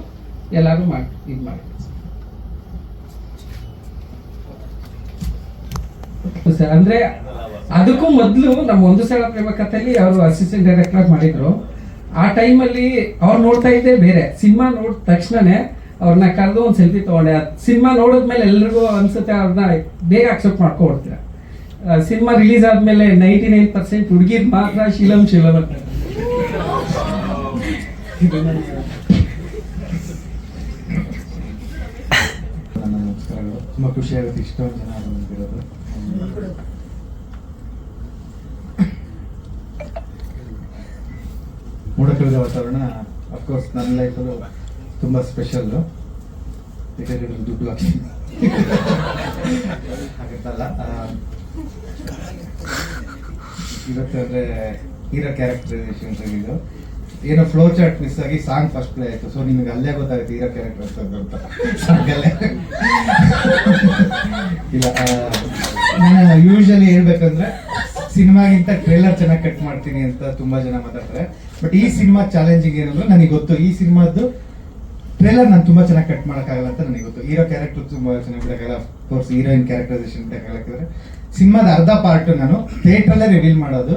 ಎಲ್ಲರೂ ಇದು ಮಾಡಿ ಸರ್. ಅಂದ್ರೆ ಅದಕ್ಕೂ ಮೊದಲು ನಮ್ಮ ಒಂದು ಸಲ ಪ್ರೇಮ ಕಥೆಯಲ್ಲಿ ಅವರು ಅಸಿಸ್ಟೆಂಟ್ ಡೈರೆಕ್ಟರ್ ಆಗಿ ಮಾಡಿದ್ರು. ಆ ಟೈಮಲ್ಲಿ ಅವ್ರು ನೋಡ್ತಾ ಇದ್ದೆ ಬೇರೆ. ಸಿನಿಮಾ ನೋಡಿದ ತಕ್ಷಣನೇ ಅವ್ರನ್ನ ಕರೆದು ಒಂದು ಸೆಲ್ಫಿ ತಗೊಂಡೆ. ಸಿನಿಮಾ ನೋಡಿದ್ಮೇಲೆ ಎಲ್ರಿಗೂ ಅನ್ಸುತ್ತೆ ಅವ್ರನ್ನ ಬೇಗ ಅಕ್ಸೆಪ್ಟ್ ಮಾಡ್ಕೊಡ್ತೀರ. ಸಿನಿಮಾ ರಿಲೀಸ್ ಆದ್ಮೇಲೆ 99% ಹುಡುಗಿರ್ ಮಾತ್ರ ಶೀಲಂ ಅಂತ. ನಮಸ್ಕಾರಗಳು. ತುಂಬಾ ಖುಷಿ ಆಗುತ್ತೆ ಇಷ್ಟೊಂದು ಜನ ಬಂದಿರೋದು. ಮೋಡ ಕವಿದ ವಾತಾವರಣ ಅಫ್ಕೋರ್ಸ್ ನನ್ನ ಲೈಫಲ್ಲೂ ತುಂಬ ಸ್ಪೆಷಲ್ಲು. ಯಾಕಂದ್ರೆ ದುಡ್ಡು ಹಾಗಂತಲ್ಲ, ಇವತ್ತು ಅಂದರೆ ಹೀರೋ ಕ್ಯಾರೆಕ್ಟರೈಸೇಷನ್ ಇದು ಏನೋ ಫ್ಲೋ ಚಾರ್ಟ್ ಮಿಸ್ ಆಗಿ ಸಾಂಗ್ ಫಸ್ಟ್ ಪ್ಲೇ ಆಯಿತು. ಸೊ ನಿಮಗೆ ಅಲ್ಲೇ ಗೊತ್ತಾಗುತ್ತೆ ಹೀರೋ ಕ್ಯಾರೆಕ್ಟರ್ ಅಂತ ಸಾಂಗಲ್ಲೇ. ಇಲ್ಲ, ನಾನು ಯೂಶಲಿ ಹೇಳ್ಬೇಕಂದ್ರೆ ಸಿನಿಮಾಗಿಂತ ಟ್ರೇಲರ್ ಚೆನ್ನಾಗಿ ಕಟ್ ಮಾಡ್ತೀನಿ ಅಂತ ತುಂಬಾ ಜನ ಮಾತಾಡ್ತಾರೆ. ಬಟ್ ಈ ಸಿನಿಮಾ ಚಾಲೆಂಜಿಂಗ್ ಏನಂದ್ರೆ ನನಗೆ ಗೊತ್ತು, ಈ ಸಿನಿಮಾದ್ದು ಟ್ರೇಲರ್ ನಾನು ತುಂಬಾ ಚೆನ್ನಾಗಿ ಕಟ್ ಮಾಡೋಕ್ಕಾಗಲ್ಲ ಅಂತ ನನಗೆ ಗೊತ್ತು. ಹೀರೋ ಕ್ಯಾರೆಕ್ಟರ್ ತುಂಬಾ ಚೆನ್ನಾಗಿ ಬಿಡೋಕ್ಕಾಗಲ್ಲ, ಅಫ್ಕೋರ್ಸ್ ಹೀರೋಯಿನ್ ಕ್ಯಾರೆಕ್ಟರೈಸೇಷನ್ ಬಿಡೋಕ್ಕಾಗಲ್ಲ. ಸಿನಿಮಾದ ಅರ್ಧ ಪಾರ್ಟ್ ನಾನು ಥಿಯೇಟ್ರಲ್ಲೇ ರಿವೀಲ್ ಮಾಡೋದು,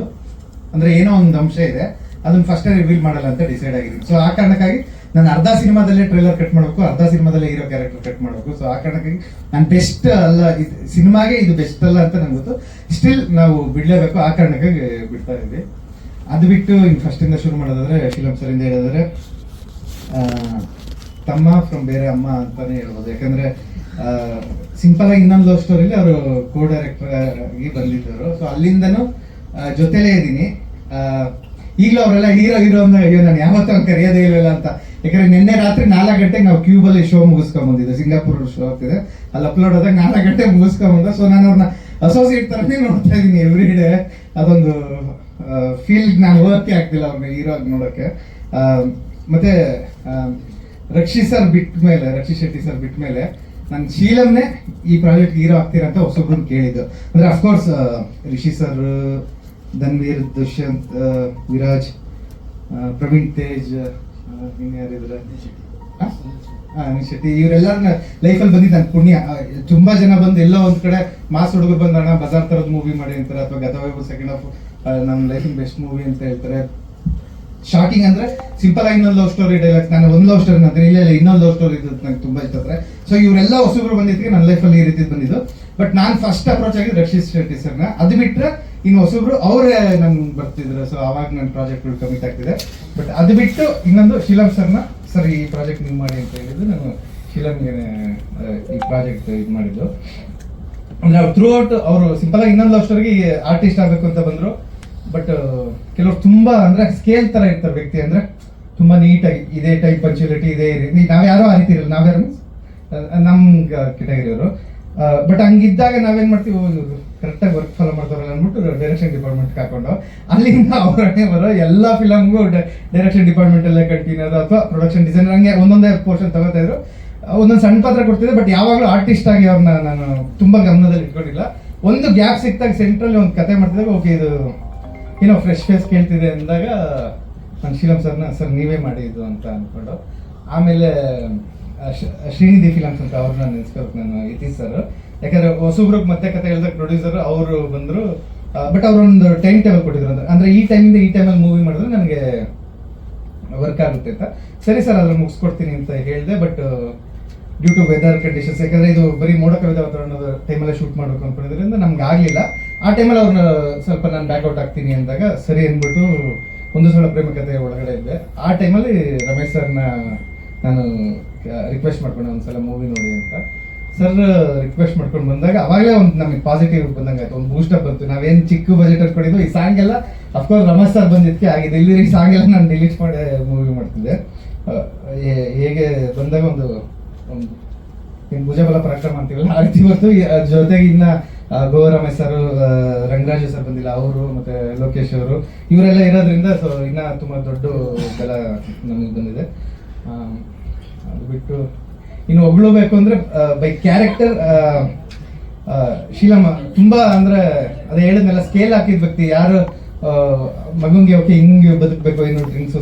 ಅಂದ್ರೆ ಏನೋ ಒಂದು ಅಂಶ ಇದೆ ಅದನ್ನ ಫಸ್ಟೇ ರಿವೀಲ್ ಮಾಡಲ್ಲ ಅಂತ ಡಿಸೈಡ್ ಆಗಿದ್ದೀನಿ. ಸೊ ಆ ಕಾರಣಕ್ಕಾಗಿ ನಾನು ಅರ್ಧ ಸಿನಿಮಾದಲ್ಲೇ ಟ್ರೇಲರ್ ಕಟ್ ಮಾಡಬೇಕು, ಅರ್ಧ ಸಿನಿಮಾದಲ್ಲೇ ಹೀರೋ ಕ್ಯಾರೆಕ್ಟರ್ ಕಟ್ ಮಾಡಬೇಕು. ಸೊ ಆ ಕಾರಣಕ್ಕಾಗಿ ನಾನು ಬೆಸ್ಟ್ ಅಲ್ಲ, ಸಿನಿಮಾಗೆ ಇದು ಬೆಸ್ಟ್ ಅಲ್ಲ ಅಂತ ನಂಗೆ ಗೊತ್ತು. ಸ್ಟಿಲ್ ನಾವು ಬಿಡಲೇಬೇಕು, ಆ ಕಾರಣಕ್ಕಾಗಿ ಬಿಡ್ತಾ ಇದ್ವಿ. ಅದು ಬಿಟ್ಟು ಇನ್ನು ಫಸ್ಟಿಂದ ಶುರು ಮಾಡೋದಾದ್ರೆ ಫಿಲಮ್ ಸರಿಂದ ಹೇಳಿದ್ರೆ ತಮ್ಮ ಫ್ರಮ್ ಬೇರೆ ಅಮ್ಮ ಅಂತಾನೆ ಹೇಳ್ಬೋದು. ಯಾಕಂದ್ರೆ ಸಿಂಪಲ್ ಆಗಿ ಇನ್ನೊಂದು ಲವ್ ಸ್ಟೋರಿಲಿ ಅವರು ಕೋ ಡೈರೆಕ್ಟರ್ ಆಗಿ ಬಂದಿದ್ದರು. ಸೊ ಅಲ್ಲಿಂದನೂ ಜೊತೆಲೇ ಇದ್ದೀನಿ. ಈಗಲೂ ಅವರೆಲ್ಲ ಹೀರೋ ಹೀರೋ ಅಂದಾಗ ಅಯ್ಯೋ ನಾನು ಯಾವತ್ತೂ ಅವ್ನು ಕರೆಯೋದೇ ಇರಲಿಲ್ಲ ಅಂತ. ಯಾಕಂದ್ರೆ ನಿನ್ನೆ ರಾತ್ರಿ 4 ಗಂಟೆಗೆ ನಾವು ಕ್ಯೂಬಲ್ಲಿ ಶೋ ಮುಗಿಸ್ಕೊಂಬಂದಿದ್ದೆ, ಸಿಂಗಾಪುರ್ ಶೋ ಆಗ್ತಿದೆ, ಅಲ್ಲಿ ಅಪ್ಲೋಡ್ ಆದಾಗ 4 ಗಂಟೆಗೆ ಮುಗಿಸ್ಕೊಂಬಂದ. ಸೊ ನಾನು ಅವ್ರನ್ನ ಅಸೋಸಿಯೇಟ್ ಥರನೇ ನೋಡ್ತಾ ಇದ್ದೀನಿ ಎವ್ರಿ ಡೇ. ಅದೊಂದು ಫೀಲ್ ನಾನು ಹೋಗೋಕ್ಕೆ ಆಗ್ತಿಲ್ಲ ಅವ್ರನ್ನ ಹೀರೋ ಆಗಿ ನೋಡೋಕ್ಕೆ. ಮತ್ತೆ ರಕ್ಷಿ ಶೆಟ್ಟಿ ಸರ್ ಬಿಟ್ಟ ಮೇಲೆ ನಾನು ಶೀಲಮ್ನೇ ಈ ಪ್ರಾಜೆಕ್ಟ್ ಹೀರೋ ಆಗ್ತೀರಾ ಅಂತ ಹೊಸೊಬ್ರನ್ನ ಕೇಳಿದ್ದು. ಅಂದ್ರೆ ಅಫ್ಕೋರ್ಸ್ ರಿಷಿ ಸರ್, ಧನ್ವೀರ್, ದುಷ್ಯಂತ್, ವಿರಾಜ್, ಪ್ರವೀಣ್ ತೇಜ್, ಇನ್ಯಾರಿದ್ರೆ ಅನಿಲ್ ಶೆಟ್ಟಿ, ಇವರೆಲ್ಲರನ್ನ ಲೈಫಲ್ಲಿ ಬಂದಿದ್ದು ನನ್ನ ಪುಣ್ಯ. ತುಂಬಾ ಜನ ಬಂದು ಎಲ್ಲೋ ಒಂದ್ ಕಡೆ ಮಾಸ್ ಹುಡುಗರು ಬಂದು ಅಣ್ಣ ಬಜಾರ್ ತರದ ಮೂವಿ ಮಾಡಿ ಅಂತಾರೆ, ಅಥವಾ ಗತವೈಭವ ಸೆಕೆಂಡ್ ಹಾಫ್ ನಮ್ಮ ಲೈಫಿನ ಬೆಸ್ಟ್ ಮೂವಿ ಅಂತ ಹೇಳ್ತಾರೆ. ಶಾಕಿಂಗ್ ಅಂದ್ರೆ ಸಿಂಪಲ್ ಆಗಿ ಇನ್ನೊಂದು ಲವ್ ಸ್ಟೋರಿ ಡೈಲಾಗ್ಸ್, ನಾನು ಒಂದು ಲವ್ ಸ್ಟೋರಿ ಅಂತ ಇಲ್ಲ ಇನ್ನೊಂದು ಲವ್ ಸ್ಟೋರಿ ಇದ್ದು ನಂಗೆ ತುಂಬಾ ಇಷ್ಟ. ಸೊ ಇವರೆಲ್ಲ ಹೊಸಬ್ರು ಬಂದಿದ್ದಕ್ಕೆ ನನ್ನ ಲೈಫಲ್ಲಿ ಈ ರೀತಿ ಬಂದಿದ್ದು. ಬಟ್ ನಾನು ಫಸ್ಟ್ ಅಪ್ರೋಚ್ ಆಗಿದ್ದು ರಕ್ಷಿತ್ ಶೆಟ್ಟಿ ಸರ್ನ. ಅದು ಬಿಟ್ರೆ ಇನ್ನು ಹೊಸಬ್ರು ಅವರೇ ನನ್ಗೆ ಬರ್ತಿದ್ರು. ಸೊ ಅವಾಗ ನನ್ನ ಪ್ರಾಜೆಕ್ಟ್ಗಳು ಕಮಿಟ್ ಆಗ್ತಿದೆ. ಬಟ್ ಅದು ಬಿಟ್ಟು ಇನ್ನೊಂದು ಶೀಲಮ್ ಸರ್ನ, ಸರ್ ಈ ಪ್ರಾಜೆಕ್ಟ್ ನೀವು ಮಾಡಿ ಅಂತ ಹೇಳಿದ್ದು, ನಾನು ಶೀಲಮ್ಗೆ ಈ ಪ್ರಾಜೆಕ್ಟ್ ಇದು ಮಾಡಿದ್ದು. ಅಂದ್ರೆ ಅವ್ರು ಥ್ರೂ ಔಟ್ ಅವರು ಸಿಂಪಲ್ ಆಗಿ ಇನ್ನೊಂದು ಲವ್ ಸ್ಟೋರಿಗೆ ಆರ್ಟಿಸ್ಟ್ ಆಗಬೇಕು ಅಂತ ಬಂದ್ರು. ಬಟ್ ಕೆಲವ್ರು ತುಂಬಾ ಅಂದ್ರೆ ಸ್ಕೇಲ್ ತರ ಇರ್ತಾರೆ ವ್ಯಕ್ತಿ, ಅಂದ್ರೆ ತುಂಬಾ ನೀಟಾಗಿ ಇದೇ ಟೈಪ್ ಪಂಚುಲಿಟಿ ಇದೆ. ನಾವ್ ಯಾರೋ ಆ ರೀತಿ ಇರಲ್ಲ, ನಾವ್ಯಾರು ನಮ್ ಕೆಟಗರಿಯವರು. ಬಟ್ ಹಂಗಿದ್ದಾಗ ನಾವೇನ್ ಮಾಡ್ತೀವಿ, ಕರೆಕ್ಟಾಗಿ ವರ್ಕ್ ಫಾಲೋ ಮಾಡ್ತಾರಲ್ಲ ಅಂದ್ಬಿಟ್ಟು ಡೈರೆಕ್ಷನ್ ಡಿಪಾರ್ಟ್ಮೆಂಟ್ ಹಾಕೊಂಡು ಅಲ್ಲಿಂದ ಅವರೇ ಬರೋ ಎಲ್ಲ ಫಿಲಮ್ಗೂ ಡೈರೆಕ್ಷನ್ ಡಿಪಾರ್ಟ್ಮೆಂಟ್ ಅಲ್ಲೇ ಕಂಟಿನ್ಯೂ ಅಥವಾ ಪ್ರೊಡಕ್ಷನ್ ಡಿಸೈನರ್ ಹಂಗೆ ಒಂದೊಂದೇ ಪೋರ್ಷನ್ ತಗೋತಾ ಇದ್ರು. ಒಂದೊಂದು ಸಣ್ಣ ಪಾತ್ರ ಕೊಡ್ತಿದ್ದೆ. ಬಟ್ ಯಾವಾಗಲೂ ಆರ್ಟಿಸ್ಟ್ ಆಗಿ ಅವ್ರನ್ನ ನಾನು ತುಂಬಾ ಗಮನದಲ್ಲಿ ಇಟ್ಕೊಂಡಿಲ್ಲ. ಒಂದು ಗ್ಯಾಪ್ ಸಿಕ್ತಾಗ ಸೆಂಟ್ರಲ್ಲಿ ಒಂದು ಕತೆ ಮಾಡ್ತಿದ್ದಾಗ ಓಕೆ ಇದು ಏನೋ ಫ್ರೆಶ್ ಫೇಸ್ ಕೇಳ್ತಿದೆ ಅಂದಾಗ ನಾನು ಶೀಲಮ್ ಸರ್ನ ಸರ್ ನೀವೇ ಮಾಡಿ ಇದು ಅಂತ ಅಂದ್ಕೊಂಡು, ಆಮೇಲೆ ಶ್ರೀನಿಧಿ ಫಿಲಮ್ಸ್ ಅಂತ ಅವ್ರನ್ನ ನೆನೆಸ್ಕೋಬೇಕು ನಾನು, ಯತೀಶ್ ಸರ್. ಯಾಕಂದ್ರೆ ಹೊಸಬ್ರಿಗೆ ಮತ್ತೆ ಕತೆ ಹೇಳಿದಾಗ ಪ್ರೊಡ್ಯೂಸರ್ ಅವರು ಬಂದರು. ಬಟ್ ಅವ್ರೊಂದು ಟೈಮ್ ಟೇಬಲ್ ಕೊಟ್ಟಿದ್ರು, ಅಂದ್ರೆ ಈ ಟೈಮಿಂದ ಈ ಟೈಮಲ್ಲಿ ಮೂವಿ ಮಾಡಿದ್ರೆ ನನಗೆ ವರ್ಕ್ ಆಗುತ್ತೆ ಅಂತ. ಸರಿ ಸರ್ ಅದ್ರ ಮುಗಿಸ್ಕೊಡ್ತೀನಿ ಅಂತ ಹೇಳಿದೆ. But due to weather conditions, ಯಾಕಂದ್ರೆ ಇದು ಬರೀ ಮೋಡ ಕವಿದ ವಾತಾವರಣದ ಟೈಮಲ್ಲೇ ಶೂಟ್ ಮಾಡಬೇಕು ಅನ್ಕೊಂಡಿದ್ರಿಂದ ನಮ್ಗೆ ಆಗಲಿಲ್ಲ. ಆ ಟೈಮಲ್ಲಿ ಅವ್ರನ್ನ ಸ್ವಲ್ಪ ನಾನು ಬ್ಯಾಕ್ಔಟ್ ಆಗ್ತೀನಿ ಅಂದಾಗ ಸರಿ ಅಂದ್ಬಿಟ್ಟು ಒಂದು ಸಲ ಪ್ರೇಮ ಕಥೆ ಒಳಗಡೆ ಇದ್ದೆ. ಆ ಟೈಮಲ್ಲಿ ರಮೇಶ್ ಸರ್ನ ನಾನು ರಿಕ್ವೆಸ್ಟ್ ಮಾಡ್ಕೊಂಡೆ ಒಂದ್ಸಲ ಮೂವಿ ನೋಡಿ ಅಂತ. ಸರ್ ರಿಕ್ವೆಸ್ಟ್ ಮಾಡ್ಕೊಂಡು ಬಂದಾಗ ಅವಾಗಲೇ ಒಂದು ನಮಗೆ ಪಾಸಿಟಿವ್ ಬಂದಂಗೆ ಆಯ್ತು, ಒಂದು ಬೂಸ್ಟಪ್ ಬಂತು. ನಾವೇನು ಚಿಕ್ಕ ಬಜೆಟ್ ಅನ್ಕೊಂಡಿದ್ದು, ಈ ಸಾಂಗ್ ಎಲ್ಲ ಅಫ್ಕೋರ್ಸ್ ರಮೇಶ್ ಸರ್ ಬಂದಿದ್ದಕ್ಕೆ ಆಗಿದೆ. ಇಲ್ಲಿ ಈ ಸಾಂಗ್ ಎಲ್ಲ ನಾನು ಡಿಲೀಟ್ ಮಾಡಿ ಮೂವಿ ಮಾಡ್ತಿದ್ದೆ. ಹೇಗೆ ಬಂದಾಗ ಒಂದು ಭುಜಬಲ ಪರಾಕ್ರಮ ಅಂತೀವಲ್ಲ ಆ ರೀತಿ ಇವತ್ತು ಜೊತೆಗೆ ಇನ್ನ ಗೋ ರಮೇಶ್ ಸರ್, ರಂಗರಾಜು ಸರ್ ಬಂದಿಲ್ಲ, ಅವರು ಮತ್ತೆ ಲೋಕೇಶ್ ಅವರು ಇವರೆಲ್ಲ ಇರೋದ್ರಿಂದ ಸೊ ಇನ್ನ ತುಂಬಾ ದೊಡ್ಡ ಬೆಲ ನಮಗೆ ಬಂದಿದೆ. ಅದು ಬಿಟ್ಟು ಇನ್ನು ಹೊಗಳಬೇಕು ಅಂದ್ರೆ ಬೈ ಕ್ಯಾರೆಕ್ಟರ್ ಶೀಲಮ್ಮ ತುಂಬಾ ಅಂದ್ರೆ ಅದೇ ಹೇಳಿದ್ನೆಲ್ಲ ಸ್ಕೇಲ್ ಹಾಕಿದ ವ್ಯಕ್ತಿ. ಯಾರು ಮಗುಂಗೆ ಓಕೆ ಹಿಂಗೆ ಬದುಕಬೇಕು, ಏನು ಡ್ರಿಂಕ್ಸ್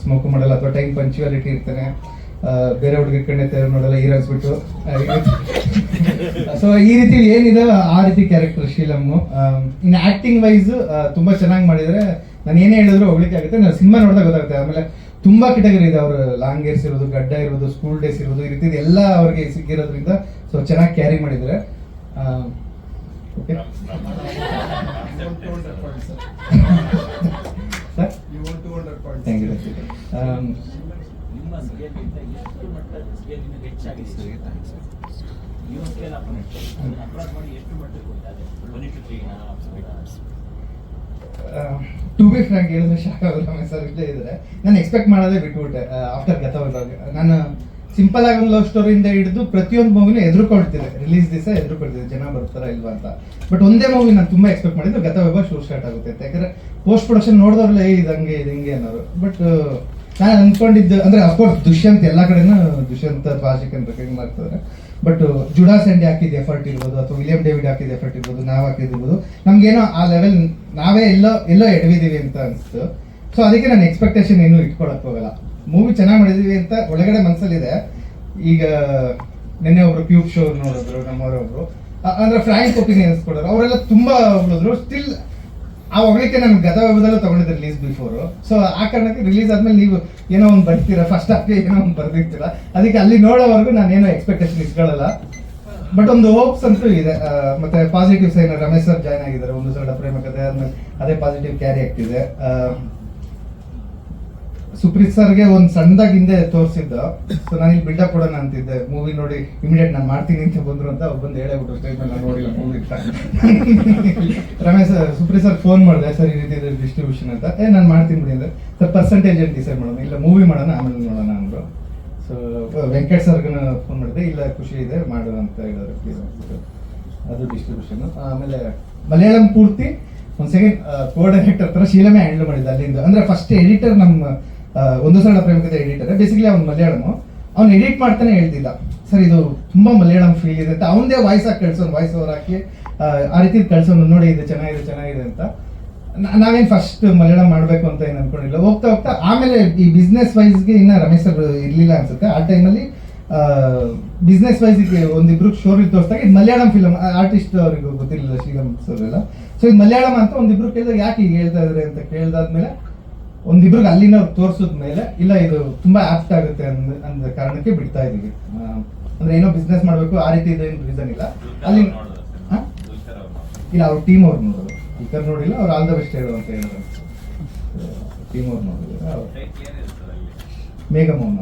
ಸ್ಮೋಕ್ ಮಾಡಲ್ಲ, ಅಥವಾ ಟೈಮ್ ಪಂಕ್ಚುಯಾಲಿಟಿ ಇರ್ತಾನೆ, ಬೇರೆ ಹುಡುಗರ ಕಣ್ಣೆ ತೆರೆ ನೋಡಲ್ಲ, ಹೀರೋಸ್ಬಿಟ್ಟು. ಸೊ ಈ ರೀತಿ ಏನಿದೆ ಆ ರೀತಿ ಕ್ಯಾರೆಕ್ಟರ್ ಶೀಲಮ್ಮು. ಇನ್ನು ಆಕ್ಟಿಂಗ್ ವೈಸ್ ತುಂಬಾ ಚೆನ್ನಾಗಿ ಮಾಡಿದ್ರೆ ನಾನು ಏನೇ ಹೇಳಿದ್ರು ಹೋಗ್ಲಿಕ್ಕೆ ಆಗುತ್ತೆ. ನಾನು ಸಿನಿಮಾ ನೋಡಿದಾಗ ಗೊತ್ತಾಗುತ್ತೆ. ಆಮೇಲೆ ತುಂಬಾ ಕೆಟಗರಿ ಇದೆ, ಅವರು ಲಾಂಗ್ ಹೇರ್ಸ್ ಇರೋದು, ಗಡ್ಡ ಇರೋದು, ಸ್ಕೂಲ್ ಡೇಸ್ ಇರೋದು, ಈ ರೀತಿ ಎಲ್ಲ ಅವ್ರಿಗೆ ಸಿಕ್ಕಿರೋದ್ರಿಂದ ಸೊ ಚೆನ್ನಾಗಿ ಕ್ಯಾರಿ ಮಾಡಿದ್ರೆ. ಟು ಬಿ ಫ್ರಾಂಕ್ ಹೇಳಿದ್ರೆ ಶಾಕ್ ಆಗೋದು ರಮೇಶ್ ಸರ್ ಇಲ್ಲೇ ಇದ್ರೆ ನಾನು ಎಕ್ಸ್ಪೆಕ್ಟ್ ಮಾಡೋದೇ ಬಿಟ್ಬಿಟ್ಟೆ. ಆಫ್ಟರ್ ಗತವೈಭವ ನಾನು ಸಿಂಪಲ್ ಆಗಿ ಒಂದು ಲವ್ ಸ್ಟೋರಿಯಿಂದ ಹಿಡಿದು ಪ್ರತಿಯೊಂದು ಮೂವಿನೂ ಎದುರುಕೊಳ್ತಿದ್ದೆ, ರಿಲೀಸ್ ದಿವಸ ಎದುರುಕೊಳ್ತಿದ್ದೆ ಜನ ಬರ್ತಾರ ಇಲ್ವಾ ಅಂತ. ಬಟ್ ಒಂದೇ ಮೂವಿ ನಾನು ತುಂಬಾ ಎಕ್ಸ್ಪೆಕ್ಟ್ ಮಾಡಿದ್ದು ಗತವೈಭವ ಶೋ ಸ್ಟಾರ್ಟ್ ಆಗುತ್ತೆ ಅಂತ. ಯಾಕಂದ್ರೆ ಪೋಸ್ಟ್ ಪ್ರೊಡಕ್ಷನ್ ನೋಡಿದವ್ರಲ್ಲ ಇದು ಹಂಗೆ ಇದು ಹಿಂಗೆ ಅನ್ನೋರು. ಬಟ್ ನಾನು ಅನ್ಕೊಂಡಿದ್ದು ಅಂದ್ರೆ ಅಫ್ಕೋರ್ಸ್ ದುಷ್ಯಂತ್ ಎಲ್ಲ ಕಡೆನೂ ದುಷ್ಯಂತ್ ಭಾಷಿಕನ್ ರೆಕಗ್ನೈಸ್ ಮಾಡ್ತಾರೆ. ಬಟ್ ಜುಡಾ ಸಂಡೆ ಹಾಕಿದ ಎಫರ್ಟ್ ಇರ್ಬೋದು, ಅಥವಾ ವಿಲಿಯಂ ಡೇವಿಡ್ ಹಾಕಿದ ಎಫರ್ಟ್ ಇರ್ಬೋದು, ನಾವು ಹಾಕಿದಿರ್ಬೋದು, ನಮ್ಗೇನೋ ಆ ಲೆವೆಲ್ ನಾವೇ ಎಲ್ಲೋ ಎಡವಿದೀವಿ ಅಂತ ಅನಿಸ್ತು. ಸೊ ಅದಕ್ಕೆ ನಾನು ಎಕ್ಸ್ಪೆಕ್ಟೇಷನ್ ಏನು ಇಟ್ಕೊಳಕ್ ಹೋಗಲ್ಲ. ಮೂವಿ ಚೆನ್ನಾಗಿ ಮಾಡಿದೀವಿ ಅಂತ ಒಳಗಡೆ ಮನಸ್ಸಲ್ಲಿದೆ. ಈಗ ನಿನ್ನೆ ಒಬ್ರು ಕ್ಯೂಬ್ ಶೋ ನೋಡಿದ್ರು ನಮ್ಮವರೊಬ್ರು, ಅಂದ್ರೆ ಫ್ರಾಂಕ್ ಒಪಿನಿಯನ್ಸ್ ಕೊಡೋರು, ಅವರೆಲ್ಲ ತುಂಬಾ ಹೊಗಳಿದ್ರು. ಸ್ಟಿಲ್ ಆ ಹೊಗಳಿಕೆ ನಾನು ಗತವೈಭವದಲ್ಲೂ ತಗೊಂಡಿದ್ದೆ ರಿಲೀಸ್ ಬಿಫೋರ್. ಸೊ ಆ ಕಾರಣಕ್ಕೆ ರಿಲೀಸ್ ಆದ್ಮೇಲೆ ನೀವು ಏನೋ ಒಂದು ಬರ್ತೀರಾ, ಫಸ್ಟ್ ಹಾಫ್ಗೆ ಏನೋ ಒಂದು ಬರ್ದಿರ್ತೀರಾ, ಅದಕ್ಕೆ ಅಲ್ಲಿ ನೋಡೋವರೆಗೂ ನಾನೇನೋ ಎಕ್ಸ್ಪೆಕ್ಟೇಷನ್ ಇಟ್ಕೊಳ್ಳಲ್ಲ. ಬಟ್ ಒಂದು ಹೋಪ್ಸ್ ಅಂತೂ ಇದೆ. ಮತ್ತೆ positive sign Ramesh sir join ಆಗಿದ್ದಾರೆ. ಒಂದು ಸಲ ಪ್ರೇಮ ಕಥೆ ಆದ್ಮೇಲೆ ಅದೇ ಪಾಸಿಟಿವ್ ಕ್ಯಾರಿ ಆಗ್ತಿದೆ. ಸುಪ್ರೀತ್ ಸರ್ಗೆ ಒಂದು ಸಣ್ಣದಾಗಿ ಹಿಂದೆ ತೋರಿಸಿದ್ದು. ಸೊ ನಾನು ಇಲ್ಲಿ ಬಿಲ್ಡಪ್ ಕೊಡೋಣ ಅಂತಿದ್ದೆ, ಮೂವಿ ನೋಡಿ ಇಮಿಡಿಯೇಟ್ ನಾನು ಮಾಡ್ತೀನಿ ಅಂತ ಬಂದ್ರು ಅಂತ ಅವ್ರು ಬಂದು ಹೇಳೇಬಿಟ್ರು ಸ್ಟೇಜ್ ಮೇಲೆ, ನಾನು ನೋಡಿಲ್ಲ movie Ramesh Supreeth sir phone ಮಾಡಿದೆ, ಸರ್ ಈ ರೀತಿ ಇದೆ ಡಿಸ್ಟ್ರಿಬ್ಯೂಷನ್ ಅಂತ. ನಾನು ಮಾಡ್ತೀನಿ ಬಿಡಿ ಅಂದ್ರೆ, ಸರ್ ಪರ್ಸೆಂಟೇಜ್ ಏನು ಡಿಸೈಡ್ ಮಾಡೋಣ, ಇಲ್ಲ ಮೂವಿ ಮಾಡೋಣ ಆಮೇಲೆ ನೋಡೋಣ ಅಂದರು. ಸೊ ವೆಂಕಟ್ ಸರ್ಗೂ ಫೋನ್ ಮಾಡಿದೆ, ಇಲ್ಲ ಖುಷಿ ಇದೆ ಮಾಡು ಅಂತ ಹೇಳಿದ್ರು, ಪ್ಲೀಸ್ ಅಂತ. ಅದು ಡಿಸ್ಟ್ರಿಬ್ಯೂಷನ್. ಆಮೇಲೆ ಮಲಯಾಳಂ ಪೂರ್ತಿ ಒಂದು ಸೆಕೆಂಡ್ ಕೋ ಡೈರೆಕ್ಟರ್ ತರ ಶೀಲಮೇ ಹ್ಯಾಂಡಲ್ ಮಾಡಿದ್ದ ಅಲ್ಲಿಂದ. ಅಂದ್ರೆ ಫಸ್ಟ್ ಎಡಿಟರ್ ನಮ್ಮ ಒಂದು ಸಣ್ಣ ಪ್ರೇಮಕತೆ ಎಡಿಟರ್, ಬೇಸಿಕಲಿ ಅವ್ನು ಮಲಯಾಳಂ, ಅವ್ನು ಎಡಿಟ್ ಮಾಡ್ತಾನೆ ಹೇಳ್ತಿದ್ದ, ಸರ್ ಇದು ತುಂಬಾ ಮಲಯಾಳಂ ಫೀಲ್ ಇದೆ ಅಂತ. ಅವನದೇ ವಾಯ್ಸ್ ಹಾಕಿ ಕಳ್ಸೋನು, ವಾಯ್ಸ್ ಓವರ್ ಹಾಕಿ ಆ ರೀತಿ ಕಳ್ಸೋನು, ನೋಡಿ ಇದು ಚೆನ್ನಾಗಿದೆ ಅಂತ. ನಾವೇನು ಫಸ್ಟ್ ಮಲಯಾಳಂ ಮಾಡಬೇಕು ಅಂತ ಏನು ಅನ್ಕೊಂಡಿಲ್ಲ. ಹೋಗ್ತಾ ಹೋಗ್ತಾ ಆಮೇಲೆ ಈ ಬಿಸ್ನೆಸ್ ವೈಸ್ಗೆ ಇನ್ನ ರಮೇಶ್ ಸರ್ ಇರ್ಲಿಲ್ಲ ಅನ್ಸುತ್ತೆ ಆ ಟೈಮಲ್ಲಿ. ಬಿಸ್ನೆಸ್ ವೈಸ್ಗೆ ಒಂದಿಬ್ರು ಸ್ಟೋರಿ ತೋರಿಸಿದಾಗ ಇದು ಮಲಯಾಳಂ ಫಿಲಮ್, ಆರ್ಟಿಸ್ಟ್ ಅವ್ರಿಗೆ ಗೊತ್ತಿರಲಿಲ್ಲ ಶ್ರೀರಾಮ್ ಸರ್ ಎಲ್ಲ. ಸೊ ಇದು ಮಲಯಾಳಂ ಅಂತ ಒಂದಿಬ್ರು ಕೇಳಿದಾಗ ಯಾಕೆ ಈಗ ಹೇಳ್ತಾ ಇದ್ರೆ ಅಂತ ಕೇಳಿದಾದ್ಮೇಲೆ ಒಂದಿಬ್ರಿಗೆ ಅಲ್ಲಿನ ತೋರಿಸಿದ್ಮೇಲೆ ಇಲ್ಲ ಇದು ತುಂಬಾ ಆಪ್ಟ್ ಆಗುತ್ತೆ ಅಂದ ಕಾರಣಕ್ಕೆ ಬಿಡ್ತಾ ಇದೀವಿ. ಅಂದ್ರೆ ಏನೋ ಬಿಸ್ನೆಸ್ ಮಾಡಬೇಕು ಆ ರೀತಿ ಇದೇನು ರೀಸನ್ ಇಲ್ಲ. ಅಲ್ಲಿ ಇಲ್ಲ ಅವ್ರ ಟೀಮ್ ಅವ್ರು ನೋಡೋದು, ಈ ಥರ ನೋಡಿಲ್ಲ, ಅವ್ರು ಆಲ್ ದ ಬೆಸ್ಟ್ ಹೇಳು ಅಂತ ಹೇಳಿದ್ರು. ಟೀಮ್ ಅವ್ರು ನೋಡಿದ್ರು. ಮೇಘಮೌನ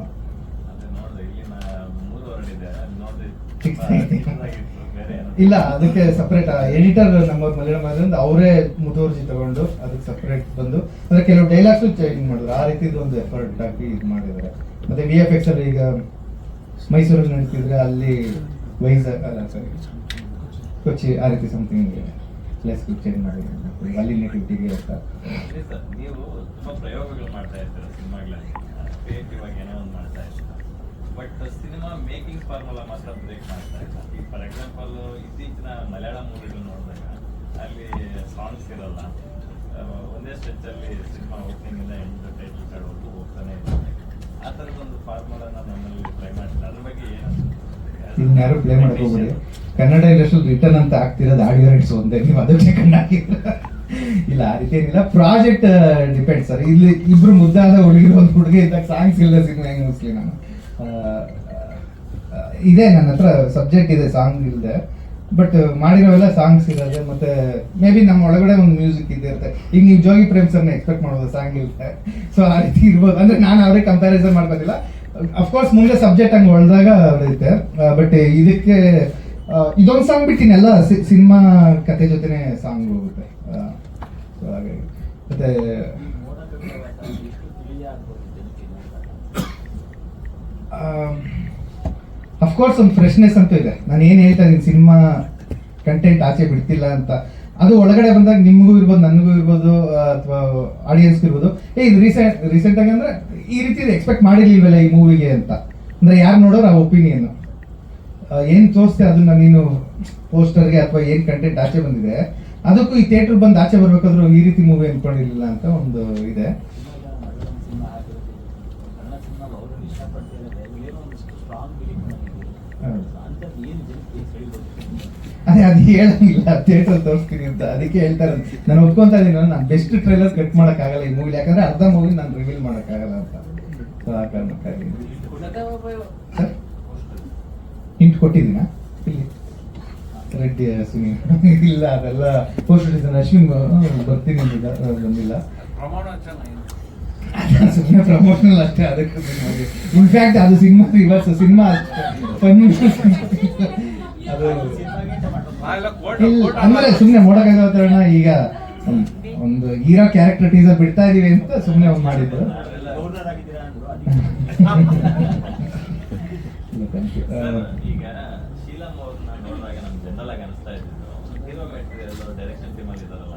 ಇಲ್ಲ, ಅದಕ್ಕೆ ಸಪ್ರೇಟ್ ಎಡಿಟರ್ ನಮ್ಮವ್ರ ಮಲಯಾಳಂ ಆದ್ರಿಂದ ಅವರೇ ಮುತುವರ್ಜಿ ತಗೊಂಡು ಅದಕ್ಕೆ ಸಪ್ರೇಟ್ ಬಂದು, ಅಂದ್ರೆ ಕೆಲವು ಡೈಲಾಗ್ಸ್ ಚೇಂಜ್ ಮಾಡಿದ್ರು, ಆ ರೀತಿ ಒಂದು ಎಫರ್ಟ್ ಹಾಕಿ ಇದು ಮಾಡಿದ್ದಾರೆ. ಮತ್ತೆ VFX ಅಲ್ಲಿ ಈಗ ಮೈಸೂರಲ್ಲಿ ನಡೀತಿದ್ರೆ ಅಲ್ಲಿ ವೈಜಾಗ್ ಅಲ್ಲ ಸರಿ ಕೊಚ್ಚಿ ಆ ರೀತಿ ಸಮಥಿಂಗ್ ಪ್ಲೇಸ್ ಚೇಂಜ್ ಮಾಡಿದ್ರು ಅಲ್ಲಿ ನೆಟಿವಿಟಿಗೆ ಅಂತ. ನೀವು ತುಂಬಾ ಪ್ರಯೋಗಗಳು ಮಾಡ್ತಾ ಇರ್ತೀರ ಸಿನಿಮಾಗಳಲ್ಲಿ, ಕ್ರಿಯೇಟಿವ್ ಆಗಿ ಏನೋ ಒಂದು ಮಾಡ್ತಾ ಇರ್ತೀರ, ಬಟ್ ಸಿನಿಮಾ ಮೇಕಿಂಗ್ ಫಾರ್ಮುಲಾ ಮಾತ್ರ ಬ್ರೇಕ್ ಮಾಡ್ತಾ ಇಲ್ಲ. ಈಗ ಫಾರ್ ಎಕ್ಸಾಂಪಲ್ ಇತ್ತೀಚಿನ ಮಲಯಾಳಂ ಮೂವಿಗಳು ನೋಡಿದಾಗ ಅಲ್ಲಿ ಸಾಂಗ್ಸ್ ಇರಲ್ಲ, ಒಂದೇ ಸ್ಟ್ರೆಚ್ಚಲ್ಲಿ ಸಿನಿಮಾ ಓಪನಿಂಗ್ ಇಂದ ಎಂಟು ಟೈಟಲ್ ಕಾರ್ಡ್ವರೆಗೂ ಹೋಗ್ತಾನೆ ಇರುತ್ತೆ. ಆ ಥರದೊಂದು ಫಾರ್ಮುಲಾನ ನಮ್ಮಲ್ಲಿ ಟ್ರೈ ಮಾಡ್ತಾರೆ, ಅದ್ರ ಬಗ್ಗೆ ಏನು ಇನ್ಯಾರು ಪ್ಲೇ ಮಾಡಕ್ ಹೋಗ್ಬೇಡಿ. ಕನ್ನಡ ಇಂಡಸ್ಟ್ರಿ ರಿಟರ್ನ್ ಅಂತ ಆಗ್ತಿರೋದು ಆಡಿಯೋ ರೈಟ್ಸ್ ಒಂದೇ, ನೀವು ಅದಕ್ಕೆ ಕಣ್ಣು ಹಾಕಿದ್ರ ಇಲ್ಲ ಆ ರೀತಿ ಏನಿಲ್ಲ. Project depend sir. ಇಲ್ಲಿ ಇಬ್ರು ಮುದ್ದಾದ ಹುಡುಗಿರು ಒಂದು ಹುಡುಗಿ ಇದ್ದಾಗ ಸಾಂಗ್ಸ್ ಇಲ್ಲ ಸಿನಿಮಾ ಹೆಂಗ್ ಮುಗಿಸ್ಲಿ ನಾನು. ಇದೆ ನನ್ನ ಹತ್ರ ಸಬ್ಜೆಕ್ಟ್ ಇದೆ, ಸಾಂಗ್ ಇಲ್ಲದೆ, ಬಟ್ ಮಾಡಿರೋವೆಲ್ಲ ಸಾಂಗ್ಸ್ ಇರೋದೆ. ಮತ್ತೆ ಮೇ ಬಿ ನಮ್ಮ ಒಳಗಡೆ ಒಂದು ಮ್ಯೂಸಿಕ್ ಇದ್ದೇ ಇರುತ್ತೆ. ಈಗ ನೀವು ಜೋಗಿ ಪ್ರೇಮ್ ಸರ್ನ ಎಕ್ಸ್ಪೆಕ್ಟ್ ಮಾಡ್ಬೋದು ಸಾಂಗ್ ಇರುತ್ತೆ, ಸೊ ಆ ರೀತಿ ಇರ್ಬೋದು. ಅಂದ್ರೆ ನಾನು ಅವ್ರಿಗೆ ಕಂಪ್ಯಾರಿಸನ್ ಮಾಡ್ಕೋದಿಲ್ಲ, ಅಫ್ಕೋರ್ಸ್ ಮುಂದೆ ಸಬ್ಜೆಕ್ಟ್ ಹಂಗೆ ಹೊಳ್ದಾಗ ಇರುತ್ತೆ. ಬಟ್ ಇದಕ್ಕೆ ಇದೊಂದು ಸಾಂಗ್ ಬಿಟ್ಟಿನೆಲ್ಲ ಸಿನಿಮಾ ಕತೆ ಜೊತೆನೆ ಸಾಂಗ್ ಹೋಗುತ್ತೆ. ಸೊ ಹಾಗಾಗಿ ಮತ್ತೆ ಅಫ್ಕೋರ್ಸ್ ಒಂದು ಫ್ರೆಶ್ನೆಸ್ ಅಂತೂ ಇದೆ. ನಾನು ಏನು ಹೇಳ್ತಾ ಇದ್ದೀನಿ, ಸಿನಿಮಾ ಕಂಟೆಂಟ್ ಆಚೆ ಬಿಡ್ತಿಲ್ಲ ಅಂತ, ಅದು ಒಳಗಡೆ ಬಂದಾಗ ನಿಮಗೂ ಇರ್ಬೋದು, ನನಗೂ ಇರ್ಬೋದು, ಅಥವಾ ಆಡಿಯನ್ಸ್ಗೂ ಇರ್ಬೋದು, ಇದು ರೀಸೆಂಟ್ ಆಗಿ ಅಂದ್ರೆ ಈ ರೀತಿ ಎಕ್ಸ್ಪೆಕ್ಟ್ ಮಾಡಿರ್ಲಿಲ್ವಲ್ಲ ಈ ಮೂವಿಗೆ ಅಂತ. ಅಂದ್ರೆ ಯಾರು ನೋಡೋರು ಆ ಒಪಿನಿಯನ್ ಏನ್ ತೋರಿಸ್ತೆ ಅದನ್ನ ನೀನು ಪೋಸ್ಟರ್ಗೆ ಅಥವಾ ಏನ್ ಕಂಟೆಂಟ್ ಆಚೆ ಬಂದಿದೆ ಅದಕ್ಕೂ ಈ ಥಿಯೇಟರ್ ಬಂದು ಆಚೆ ಬರ್ಬೇಕಾದ್ರೂ ಈ ರೀತಿ ಮೂವಿ ಅನ್ಕೊಂಡಿರ್ಲಿಲ್ಲ ಅಂತ ಒಂದು ಇದೆ. ಅದೇ ಅದು ಹೇಳಂಗಿಲ್ಲ, ಥಿಯೇಟರ್ ತೋರಿಸ್ತೀನಿ ಅಂತ, ಅದಕ್ಕೆ ಹೇಳ್ತಾರೆ. ನಾನು ಒಪ್ಕೊಂತ ಇದೀನಿ, ನಾನು ಬೆಸ್ಟ್ ಟ್ರೈಲರ್ ಕಟ್ ಮಾಡಕ್ ಆಗಲ್ಲ ಈ ಮೂವಿ, ಯಾಕಂದ್ರೆ ಅರ್ಧ ಮೂವಿ ನಾನು ರಿವೀಲ್ ಮಾಡಕ್ ಆಗಲ್ಲ ಅಂತ. ಸೊ ಆ ಕಾರಣಕ್ಕಾಗಿ ಹಿಂಟ್ ಕೊಟ್ಟಿದ್ದೀನ ಇಲ್ಲಿ ರೆಡ್ಡಿ ಸುನೀಲ್ ಇಲ್ಲ, ಅದೆಲ್ಲ ಪೋಸ್ಟ್ ಅಶ್ವಿನ್ ಬರ್ತೀನಿ ಬಂದಿಲ್ಲ, ಸುಮ್ಮನೆ ಪ್ರಮೋಷನಲ್ ಅಷ್ಟೇ. ಅದಕ್ಕೆ ಇನ್ಫ್ಯಾಕ್ಟ್ ಅದು ಸಿನಿಮಾ ರಿವರ್ಸ್, ಸಿನಿಮಾ ಅದು ಅಂದ್ರೆ ಸುಮ್ಮನೆ ಮೋಡಕ್ಕಾಗೋಣ. ಈಗ ಒಂದು ಹೀರೋ ಕ್ಯಾರೆಕ್ಟರ್ ಟೀಸರ್ ಬಿಡ್ತಾ ಇದೀವಿ ಅಂತ ಸುಮ್ಮನೆ ಒಂದು ಮಾಡಿದ್ದು. ಈಗ ಶೀಲಂ ಅವ್ರನ್ನ ನೋಡಿದಾಗ ನಮ್ಗೆ ಜನರಲ್ ಆಗಿ ಅನಿಸ್ತಾ ಇದ್ದು ಹೀರೋ ಮೆಟೀರಿಯಲ್ ಡೈರೆಕ್ಷನ್ ಟೀಮ್ ಅಲ್ಲಿ ಇದಾರಲ್ಲ,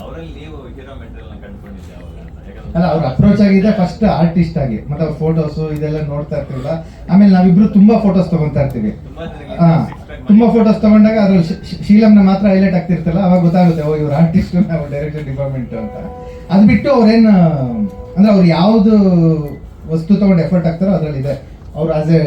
ಅವರಲ್ಲಿ ನೀವು ಹೀರೋ ಮೆಟೀರಿಯಲ್ ನ ಕಂಡುಕೊಂಡಿದ್ದೆ ಅವಾಗ ಅಂತ. ಅಲ್ಲ, ಅವ್ರು ಅಪ್ರೋಚ್ ಆಗಿದೆ ಫಸ್ಟ್ ಆರ್ಟಿಸ್ಟ್ ಆಗಿ, ಮತ್ತೆ ಅವ್ರ ಫೋಟೋಸ್ ಇದೆಲ್ಲ ನೋಡ್ತಾ ಇರ್ತೀವಲ್ಲ, ಆಮೇಲೆ ನಾವಿಬ್ರು ತುಂಬಾ ಫೋಟೋಸ್ ತಗೊಂತಾ ಇರ್ತೀವಿ. ತುಂಬಾ ಫೋಟೋಸ್ ತಗೊಂಡಾಗ ಅದ್ರಲ್ಲಿ ಶೀಲಂನ ಮಾತ್ರ ಹೈಲೈಟ್ ಆಗ್ತಿರ್ತಲ್ಲ, ಅವಾಗ ಗೊತ್ತಾಗುತ್ತೆ ಓ ಇವ್ರು ಆರ್ಟಿಸ್ಟ್, ನಾವು ಡೈರೆಕ್ಷನ್ ಡಿಪಾರ್ಟ್ಮೆಂಟ್ ಅಂತ. ಅದ್ ಬಿಟ್ಟು ಅವ್ರೇನು ಅಂದ್ರೆ ಅವ್ರು ಯಾವ್ದು ವಸ್ತು ತಗೊಂಡು ಎಫರ್ಟ್ ಆಗ್ತಾರೋ ಅದ್ರಲ್ಲಿ ಇದೆ. ಅವ್ರು as a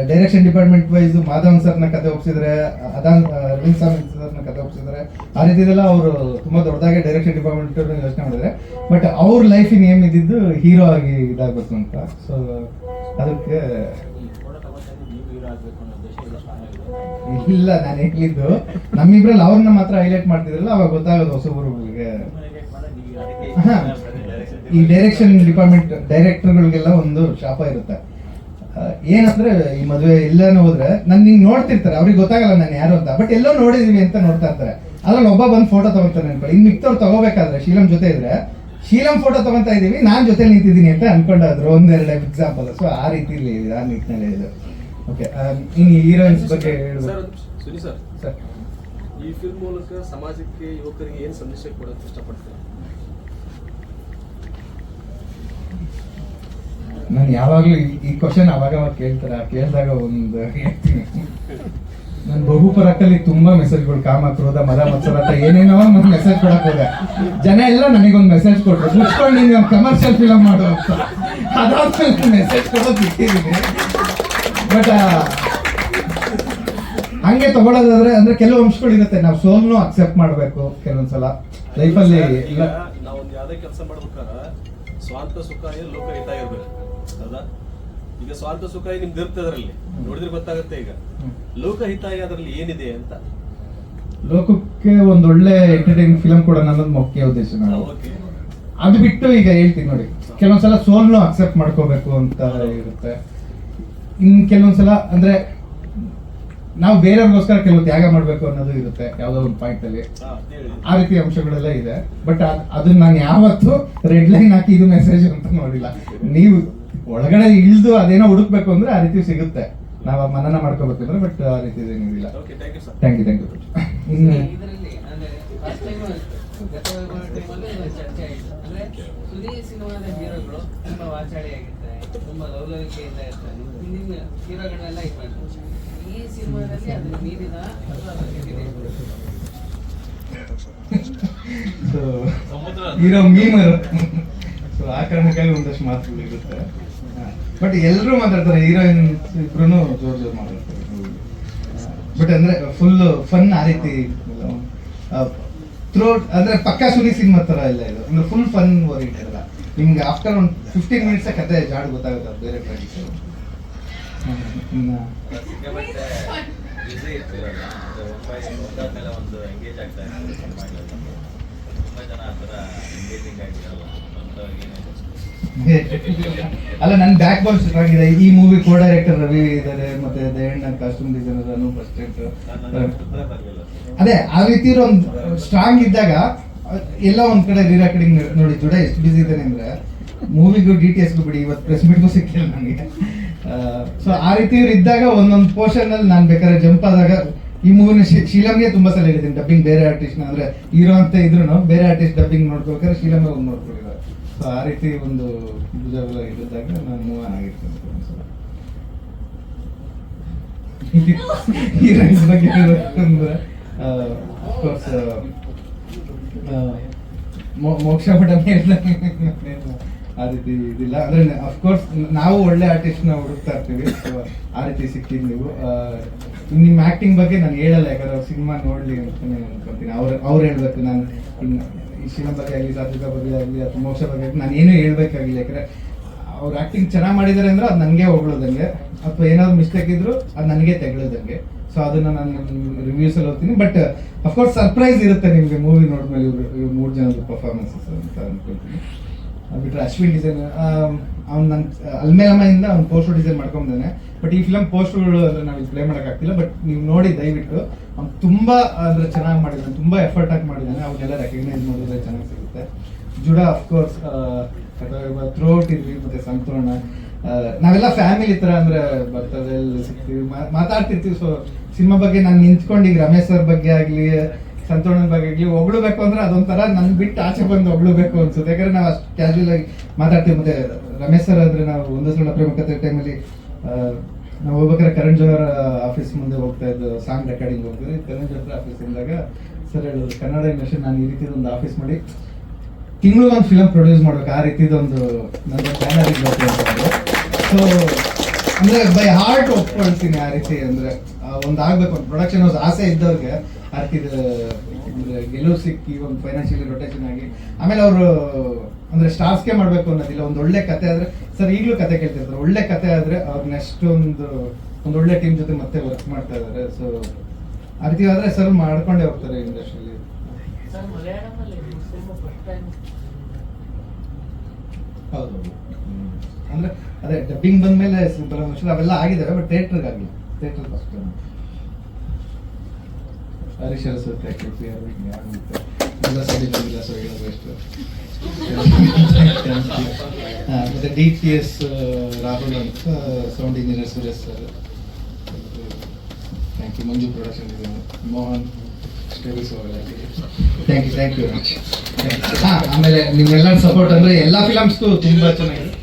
direction department wise Madhavan ಸರ್ನ ಕತೆ ಒಪ್ಸಿದ್ರೆ, ಅರವಿಂದ್ ಸ್ವಾಮಿ ಸರ್ನ ಕತೆ ಒಪ್ಸಿದ್ರೆ, ಆ ರೀತಿದೆಲ್ಲ ಅವರು ತುಂಬಾ ದೊಡ್ಡದಾಗಿ ಡೈರೆಕ್ಷನ್ ಡಿಪಾರ್ಟ್ಮೆಂಟ್ ಯೋಚನೆ ಮಾಡಿದ್ರೆ. ಬಟ್ ಅವ್ರ ಲೈಫಿನ ಏನ್ ಇದ್ದಿದ್ದು ಹೀರೋ ಆಗಿ ಇದಾಗಬೇಕು ಅಂತ. ಸೊ ಅದಕ್ಕೆ ಇಲ್ಲ, ನಾನು ಹೇಳಿದ್ದು ನಮ್ಮಿಬ್ರಲ್ಲಿ ಅವ್ರನ್ನ ಮಾತ್ರ ಹೈಲೈಟ್ ಮಾಡ್ತಿದ್ರಲ್ಲ, ಅವಾಗ ಗೊತ್ತಾಗೋದು ಹೊಸಬರಿಗೆ. ಈ ಡೈರೆಕ್ಷನ್ ಡಿಪಾರ್ಟ್ಮೆಂಟ್ ಡೈರೆಕ್ಟರ್ಗಳಿಗೆಲ್ಲ ಒಂದು ಶಾಪ ಇರುತ್ತೆ. ಏನಂದ್ರೆ ಈ ಮದುವೆ ಎಲ್ಲಾನು ಹೋದ್ರೆ ನನ್ ಹಿಂಗ್ ನೋಡ್ತಿರ್ತಾರೆ, ಅವ್ರಿಗೆ ಗೊತ್ತಾಗಲ್ಲ ನಾನು ಯಾರು ಅಂತ, ಬಟ್ ಎಲ್ಲೋ ನೋಡಿದೀವಿ ಅಂತ ನೋಡ್ತಾ ಇರ್ತಾರೆ. ಅದ್ರಲ್ಲಿ ಒಬ್ಬ ಬಂದು ಫೋಟೋ ತಗೊಂತಾನೆ ಅನ್ಕೊಳ್ಳಿ, ಇನ್ ಮಿಕ್ತವ್ರು ತಗೋಬೇಕಾದ್ರೆ ಶೀಲಂ ಜೊತೆ ಇದ್ರೆ ಶೀಲಂ ಫೋಟೋ ತಗೊಂತಾ ಇದೀವಿ, ನಾನ್ ಜೊತೆ ನಿಂತಿದ್ದೀನಿ ಅಂತ ಅನ್ಕೊಂಡಾದ್ರು ಒಂದೆರಡು ಎಕ್ಸಾಂಪಲ್. ಸೊ ಆ ರೀತಿಲಿ ಆ ನಿಟ್ಟಿನಲ್ಲಿ ಇದೆ. ಓಕೆ, ಇನ್ನು ಹೀರೋಯಿನ್ಸ್ ಬಗ್ಗೆ ಹೇಳ್ಬೇಕು ಸುನಿ ಸರ್. ಸರ್. ಈ ಫಿಲ್ಮ್ ಮೂಲಕ ಸಮಾಜಕ್ಕೆ ಯುವಕರಿಗೆ ಏನು ಸಂದೇಶ ಕೊಡೋಕೆ ಇಷ್ಟಪಡ್ತೀರಾ? ನಾನು ಯಾವಾಗ್ಲೂ ಈ ಕ್ವಶನ್ ಅವಾಗ ಕೇಳ್ತಾರೆ, ಕೇಳಿದಾಗ ಒಂದು ಹೇಳ್ತೀನಿ. ನಾನು ಬಹುಪರಾಕಲ್ಲಿ ತುಂಬಾ ಮೆಸೇಜ್ಗಳು, ಕಾಮ ಕ್ರೋಧ ಮದ ಮತ್ಸರ ಅಂತ ಏನೇನೋ ಒಂದು ಮೆಸೇಜ್ ಕೊಡಕ್ ಹೋದೆ. ಜನ ಎಲ್ಲ ನನಗೊಂದು ಮೆಸೇಜ್ ಕೊಟ್ರು, ಮುಚ್ಕೊಂಡು ನೀನು ಕಮರ್ಷಿಯಲ್ ಫಿಲಮ್ ಮಾಡು ಅಂತ. ಅದಾದ್ಮೇಲೆ ಮೆಸೇಜ್ ಕೊಡೋದು ಬಿಟ್ಟಿದ್ದೀನಿ. ಬಟ್ ಹಂಗೆ ತಗೊಳ್ಳೋದಾದ್ರೆ ಅಂದ್ರೆ ಕೆಲವು ಅಂಶಗಳು ಇರುತ್ತೆ, ನಾವು ಸೋಲ್ನು ಅಕ್ಸೆಪ್ಟ್ ಮಾಡ್ಬೇಕು ಕೆಲವೊಂದ್ಸಲ ಲೈಫಲ್ಲಿ. ಈಗ ನಾವೊಂದು ಯಾವ್ದೇ ಕೆಲಸ ಮಾಡ್ಬೇಕಾದ್ರೆ ಸ್ವಾರ್ಥ ಸುಖಾಯ ಲೋಕಹಿತ ಇರ್ಬೇಕು, ಹೌದಾ? ಈಗ ಸ್ವಾರ್ಥ ಸುಖಾಯ ನಿಮ್ಗೆ ಇರುತ್ತೆ, ಅದರಲ್ಲಿ ನೋಡಿದ್ರೆ ಗೊತ್ತಾಗುತ್ತೆ. ಈಗ ಲೋಕಹಿತಾಯ ಅದರಲ್ಲಿ ಏನಿದೆ ಅಂತ, ಲೋಕಕ್ಕೆ ಒಂದೊಳ್ಳೆ ಎಂಟರ್ಟೈನಿಂಗ್ ಫಿಲಮ್ ಕೊಡೋಣ ಅನ್ನೋದು ಮುಖ್ಯ ಉದ್ದೇಶ. ನಾವು ಓಕೆ, ಅದು ಬಿಟ್ಟು ಈಗ ಹೇಳ್ತೀನಿ ನೋಡಿ, ಕೆಲವೊಂದ್ಸಲ ಸೋಲ್ನು ಅಕ್ಸೆಪ್ಟ್ ಮಾಡ್ಕೋಬೇಕು ಅಂತ ಇರುತ್ತೆ. ಇನ್ ಕೆಲವೊಂದ್ಸಲ ಅಂದ್ರೆ ನಾವು ಬೇರೆಯವ್ರಿಗೋಸ್ಕರ ಕೆಲವು ತ್ಯಾಗ ಮಾಡ್ಬೇಕು ಅನ್ನೋದು ಇರುತ್ತೆ ಯಾವ್ದೋ ಒಂದು ಪಾಯಿಂಟ್ ಅಲ್ಲಿ. ಹೇಳಿ. ಆ ರೀತಿ ಅಂಶಗಳೆಲ್ಲ ಇದೆ. ಬಟ್ ಅದನ್ನ ನಾನು ಯಾವತ್ತೂ ರೆಡ್ ಲೈನ್ ಹಾಕಿ ಇದು ಮೆಸೇಜ್ ಅಂತ ನೋಡಿಲ್ಲ. ನೀವು ಒಳಗಡೆ ಇಳ್ದು ಅದೇನೋ ಹುಡುಕ್ಬೇಕು ಅಂದ್ರೆ ಆ ರೀತಿ ಸಿಗುತ್ತೆ, ನಾವು ಮನನ ಮಾಡ್ಕೋಬೇಕಂದ್ರೆ. ಬಟ್ ಆ ರೀತಿ ಏನಿಲ್ಲ. Okay, thank you sir. Thank you. ಇನ್ನು ಇದರಲ್ಲಿ ಅಂದ್ರೆ ಫಸ್ಟ್ ಟೈಮ್ ಗತವೈಭವ ಟೈಮಲ್ಲಿ ಒಂದು ಚರ್ಚೆ ಆಯಿತು. ಅಂದ್ರೆ ಸುನಿ ಸಿನಿಮಾದ ಹೀರೋಗಳು ತುಂಬಾ ವಾಚಾಳಿಯಾಗಿರ್ತಾರೆ, ತುಂಬಾ ಲವಲವಿಕೆಯಿಂದ ಇರ್ತಾರೆ, ಹಿಂದಿನ ಹೀರೋಗಳನ್ನೆಲ್ಲ ಇದು ಮಾಡ್ತಾರೆ. ಈ ಸಿನಿಮಾದಲ್ಲಿ ಅದನ್ನ ಮೀರಿದ ಹೀರೋ ಮೀಮರ್. ಸೊ ಆ ಕಾರಣಕ್ಕಾಗಿ ಒಂದಷ್ಟು ಮಾತುಗಳು ಇರುತ್ತೆ. ಬಟ್ ಎಲ್ಲರೂ ಮಾತಾಡ್ತಾರೆ, ಹೀರೋಯಿನ್ ಇಬ್ರು ಜೋರ್ ಮಾತಾಡ್ತಾರೆ. ಬಟ್ ಅಂದ್ರೆ ಫುಲ್ ಫನ್ ಆ ರೀತಿ ಥ್ರೋಟ್ ಅಂದ್ರೆ ಪಕ್ಕಾ ಸುನಿ ಸಿನಿಮಾ ತರ ಇಲ್ಲ ಇದು. ಅಂದ್ರೆ ಫುಲ್ ಫನ್ ಓರಿಯೆಂಟೆಡ್ ಅಲ್ಲ. ನಿಮ್ಗೆ ಆಫ್ಟರ್ ಒಂದು 15 ಮಿನಿಟ್ಸ್ ಕತೆ ಜಾಡ್ ಗೊತ್ತಾಗುತ್ತೆ ಬೇರೆ ಪ್ರಾಕ್ಟೀಸ್. ಸಿಕ್ಕಾಪಟ್ಟೆ ಬ್ಯುಸಿ ಇರ್ತೀರಲ್ಲ, ಒಂದಾದ್ಮೇಲೆ ಒಂದು ಎಂಗೇಜ್ ಆಗ್ತಾ ಇರ್ತಾರೆ ಸಿನಿಮಾಗಳೆಲ್ಲ. ತುಂಬ ಜನ ಆ ಥರ ಎಂಗೇಜಿಂಗ್ ಆಗಿರಲ್ಲ ಅಲ್ಲ, ನನ್ನ ಬ್ಯಾಕ್ ಬೋನ್ ಸ್ಟ್ರಾಂಗ್ ಇದೆ. ಈ ಮೂವಿ ಕೋ ಡೈರೆಕ್ಟರ್ ರವಿ ಇದ್ದಾರೆ, ಮತ್ತೆ ದಯಣ್ಣ ಕಾಸ್ಟ್ಯೂಮ್ ಡಿಸೈನರ್ ಅನೂಪ್ ಅಸಿಸ್ಟೆಂಟ್. ಅದೇ ಆ ರೀತಿ ಇರೋ ಒಂದು ಸ್ಟ್ರಾಂಗ್ ಇದ್ದಾಗ ಎಲ್ಲ ಒಂದ್ ಕಡೆ ರೀರೆಕಾರ್ಡಿಂಗ್ ನೋಡಿ. ಜುಡ ಎಷ್ಟು ಬಿಸಿ ಇದ್ದಾನೆ ಅಂದ್ರೆ ಮೂವಿಗೂ DTSಗೂ ಬಿಡಿ, ಇವತ್ತು ಪ್ರೆಸ್ ಮೀಟ್ಗೂ ಸಿಕ್ಕಿಲ್ಲ ನನಗೆ. ಸೊ ಆ ರೀತಿ ಇವ್ರು ಇದ್ದಾಗ ಒಂದೊಂದು ಪೋರ್ಷನ್ ಅಲ್ಲಿ ನಾನು ಬೇಕಾದ್ರೆ ಜಂಪ್ ಆದಾಗ ಈ ಮೂವಿನ ಶೀಲಂಗೆ ತುಂಬಾ ಸಲ ಹೇಳಿದ್ದೀನಿ ಡಬ್ಬಿಂಗ್ ಬೇರೆ ಆರ್ಟಿಸ್ಟ್ ಅಂದ್ರೆ ಹೀರೋ ಅಂತ ಇದ್ರು ಬೇರೆ ಆರ್ಟಿಸ್ಟ್ ಡಬ್ಬಿಂಗ್ ನೋಡ್ಕೋಬೇಕಾದ್ರೆ ಶೀಲಂಗ ಹೋಗಿ ನೋಡ್ಕೊಂಡಿದ್ದಾರೆ. ಸೊ ಆ ರೀತಿ ಒಂದು ಭುಜಬಲ ಇದ್ದಾಗ ನಾನು ಮೂವ್ ಆಗಿರ್ತೇನೆ. ಹೀರೋಯಿನ್ಸ್ ಬಗ್ಗೆ ಹೇಳ್ಬೇಕಂದ್ರೆ ಅಫ್ಕೋರ್ಸ್ ಮೋಕ್ಷ ಪಟ ಆ ರೀತಿ ಇದಿಲ್ಲ. ಅಂದ್ರೆ ಅಫ್ಕೋರ್ಸ್ ನಾವು ಒಳ್ಳೆ ಆರ್ಟಿಸ್ಟ್ ನ ಹುಡುಕ್ತಾ ಇರ್ತೀವಿ. ಸೊ ಆ ರೀತಿ ಸಿಕ್ಕಿದ್ ನೀವು. ನಿಮ್ ಆಕ್ಟಿಂಗ್ ಬಗ್ಗೆ ನಾನು ಹೇಳಲ್ಲ, ಯಾಕಂದ್ರೆ ಅವ್ರು ಸಿನಿಮಾ ನೋಡ್ಲಿ ಅಂತ ಅನ್ಕೊಂತೀನಿ. ಅವ್ರು ಹೇಳ್ಬೇಕು. ನಾನು ಈ ಸಿನಿಮಾ ಬಗ್ಗೆ ಆಗಲಿ, ಸಾತ್ವಿಕ ಬಗ್ಗೆ ಆಗಲಿ ಅಥವಾ ಮೋಕ್ಷ ಬಗ್ಗೆ ಆಗಲಿ ನಾನು ಏನೂ ಹೇಳ್ಬೇಕಾಗಿಲ್ಲ. ಯಾಕಂದ್ರೆ ಅವ್ರು ಆಕ್ಟಿಂಗ್ ಚೆನ್ನಾಗಿ ಮಾಡಿದಾರೆ ಅಂದ್ರೆ ಅದು ನನಗೆ ಹೊಗಳೋದಂಗೆ, ಅಥವಾ ಏನಾದ್ರು ಮಿಸ್ಟೇಕ್ ಇದ್ರು ಅದು ನನಗೆ ತೆಗಳೋದಂಗೆ. ಸೊ ಅದನ್ನ ನಾನು ರಿವ್ಯೂಸ್ ಅಲ್ಲಿ ಹೋಗ್ತೀನಿ. ಬಟ್ ಅಫ್ಕೋರ್ಸ್ ಸರ್ಪ್ರೈಸ್ ಇರುತ್ತೆ ನಿಮ್ಗೆ ಮೂವಿ ನೋಡಿದ್ಮೇಲೆ ಇವ್ರು 3 ಜನದ ಪರ್ಫಾರ್ಮೆನ್ಸಸ್ ಅಂತ ಅನ್ಕೊಳ್ತೀನಿ. ಬಿಟ್ರೆ ಅಶ್ವಿನ್ ಡಿಸೈನ್ ಅವ್ನು ನನ್ನ ಅಲ್ಮೇಲಮ್ಮಿಂದ ಅವ್ನು ಪೋಸ್ಟರ್ ಡಿಸೈನ್ ಮಾಡ್ಕೊಂಡಿದ್ದಾನೆ. ಬಟ್ ಈ ಫಿಲಮ್ ಪೋಸ್ಟರ್ಗಳು ಅಂದ್ರೆ ನಾವು ಪ್ಲೇ ಮಾಡೋಕ್ಕಾಗ್ತಿಲ್ಲ. ಬಟ್ ನೀವು ನೋಡಿ ದಯವಿಟ್ಟು, ಅವ್ನು ತುಂಬಾ ಅಂದ್ರೆ ಚೆನ್ನಾಗಿ ಮಾಡಿದ್ದಾನೆ, ತುಂಬಾ ಎಫರ್ಟ್ ಆಗಿ ಮಾಡಿದ್ದಾನೆ. ಅವನ್ನೆಲ್ಲ ರೆಕಗ್ನೈಸ್ ಮಾಡಿದ್ರೆ ಚೆನ್ನಾಗಿ ಸಿಗುತ್ತೆ. ಜುಡ ಅಫ್ಕೋರ್ಸ್ ಥ್ರೋಟ್ ಇರ್ಲಿ, ಮತ್ತೆ ಸಂತೋಣ, ನಾವೆಲ್ಲ ಫ್ಯಾಮಿಲಿ ತರ ಅಂದ್ರೆ ಬರ್ತದಲ್ಲಿ ಸಿಗ್ತೀವಿ, ಮಾತಾಡ್ತಿರ್ತೀವಿ. ಸೊ ಸಿನಿಮಾ ಬಗ್ಗೆ ನಾನು ನಿಂತ್ಕೊಂಡು ಈಗ ರಮೇಶ್ ಸರ್ ಬಗ್ಗೆ ಆಗ್ಲಿ, ಸಂತೋಷನ ಬಗ್ಗೆ ಆಗ್ಲಿ ಹೊಗಳ್ಬೇಕು ಅಂದ್ರೆ ಅದೊಂಥರ ನನ್ ಬಿಟ್ಟು ಆಚೆ ಬಂದು ಹೊಗಳ್ಬೇಕು ಅನ್ಸುತ್ತೆ. ಯಾಕಂದ್ರೆ ನಾವು ಅಷ್ಟು ಕ್ಯಾಶುವಲ್ ಆಗಿ ಮಾತಾಡ್ತೀವಿ. ಮತ್ತೆ ರಮೇಶ್ ಸರ್ ಅಂದ್ರೆ ನಾವು ಒಂದು ಸಲ ಪ್ರೇಮಕತೆ ಟೈಮಲ್ಲಿ ನಾವು ಹೋಗ್ಬೇಕಾದ್ರೆ ಕರಣ್ ಜೋಹರ್ ಆಫೀಸ್ ಮುಂದೆ ಹೋಗ್ತಾ ಇದ್ದು ಸಾಂಗ್ ರೆಕಾರ್ಡಿಂಗ್ ಹೋಗ್ತೀವಿ. ಕರಣ್ ಜೋಹರ್ ಆಫೀಸ್ ಇಂದಾಗ ಸರ್ ಹೇಳಿದ್ರು, ಕನ್ನಡ ಇಂಡಸ್ಟ್ರಿ ನಾನು ಈ ರೀತಿ ಒಂದು ಆಫೀಸ್ ಮಾಡಿ ತಿಂಗಳು ಒಂದು ಫಿಲಮ್ ಪ್ರೊಡ್ಯೂಸ್ ಮಾಡ್ಬೇಕು, ಆ ರೀತಿದೊಂದು ನನ್ನ ಚಾನಲ್ ಇರ್ಬೇಕು ಅಂತ. ಸೊ ಅಂದ್ರೆ ಬೈ ಹಾರ್ಟ್ ಒಪ್ಕೊಳ್ತೀನಿ. ಆ ರೀತಿ ಅಂದ್ರೆ ಒಂದು ಆಗ್ಬೇಕು, ಒಂದು ಪ್ರೊಡಕ್ಷನ್ ಹೌಸ್ ಆಸೆ ಇದ್ದವ್ರಿಗೆ ಆ ರೀತಿ ಅಂದ್ರೆ ಗೆಲುವು ಸಿಕ್ಕಿ ಒಂದು ಫೈನಾನ್ಷಿಯಲಿ ರೊಟೇಷನ್ ಆಗಿ ಆಮೇಲೆ ಅವರು ಅಂದ್ರೆ ಸ್ಟಾರ್ಸ್ಗೆ ಮಾಡ್ಬೇಕು ಅನ್ನೋದಿಲ್ಲ. ಒಂದು ಒಳ್ಳೆ ಕತೆ ಆದ್ರೆ, ಸರ್ ಈಗಲೂ ಕತೆ ಕೇಳ್ತಿರ್ತಾರೆ, ಒಳ್ಳೆ ಕತೆ ಆದ್ರೆ ಅವ್ರು ನೆಕ್ಸ್ಟ್ ಒಂದು ಒಳ್ಳೆ ಟೀಮ್ ಜೊತೆ ಮತ್ತೆ ವರ್ಕ್ ಮಾಡ್ತಾ ಇದಾರೆ. ಸೊ ಆ ರೀತಿ ಆದ್ರೆ ಸರ್ ಮಾಡ್ಕೊಂಡೇ ಹೋಗ್ತಾರೆ ಇಂಡಸ್ಟ್ರಿಯಲ್ಲಿ. ಹೌದು ಅಂದ್ರೆ ಅದೇ ಡಬ್ಬಿಂಗ್ ಬಂದ್ಮೇಲೆ ಬರೋ ಅವೆಲ್ಲ ಆಗಿದಾವೆ, ಬಟ್ ಥಿಯೇಟರ್ಗೆ ಆಗಿಲ್ಲ. ಥಿಯೇಟರ್ ಫಸ್ಟ್ ಹರೀಶ್ ಅರಸುತ್ತೆ ಎಲ್ಲ ಸರಿ ಬಂದಿಲ್ಲ, ಸೊ ಹೇಳೋದು ಎಷ್ಟು. ಮತ್ತೆ DTS ರಾಹುಲ್ ಅಂತ sound engineer Suresh sir, thank you. Manju production Mohan stories thank you. ಆಮೇಲೆ ನಿಮ್ಮೆಲ್ಲರ ಸಪೋರ್ಟ್ ಅಂದ್ರೆ ಎಲ್ಲ ಫಿಲಮ್ಸ್ಗೂ ತುಂಬಾ ಚೆನ್ನಾಗಿದೆ.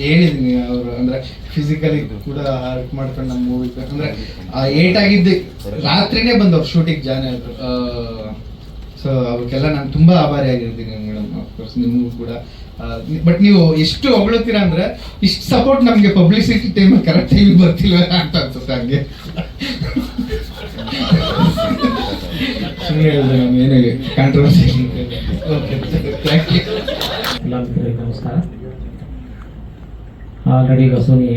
ಹೇಳಿದೀನಿ ಅವರು ಅಂದ್ರೆ ಫಿಸಿಕಲಿ ಕೂಡ ಹರ್ಟ್ ಮಾಡ್ಕೊಂಡು ನಮ್ಮ ಮೂವಿ ಅಂದ್ರೆ ಏಟ್ ಆಗಿದ್ದು ರಾತ್ರಿನೇ ಬಂದವ್ರು ಶೂಟಿಂಗ್ ಜಾಯ್ನ್ ಆದ್ರು. ಸೊ ಅವಕ್ಕೆಲ್ಲ ನಾನು ತುಂಬಾ ಆಭಾರಿ ಆಗಿರ್ತೀನಿ ಮೇಡಮ್, ಅಫ್ಕೋರ್ಸ್ ನಿಮಗೂ ಕೂಡ. ಬಟ್ ನೀವು ಎಷ್ಟು ಹೊಗಳುತ್ತೀರಾ ಅಂದ್ರೆ ಇಷ್ಟು ಸಪೋರ್ಟ್ ನಮ್ಗೆ ಪಬ್ಲಿಸಿಟಿ ಟೈಮ್ ಕರೆಕ್ಟ್ ಟೈಮಿಗೆ ಬರ್ತಿಲ್ವ ಅಂತ ಅನ್ಸುತ್ತೆ. ಹಂಗೆ ಸುಮ್ಮನೆ ಹೇಳಿದೆ ನಾನು, ಏನು ಕಾಂಟ್ರವರ್ಸಿ. Okay, thank you. ಎಲ್ಲರಿಗೂ ನಮಸ್ಕಾರ. ಆಲ್ರೆಡಿ ಈಗ ಸುನಿ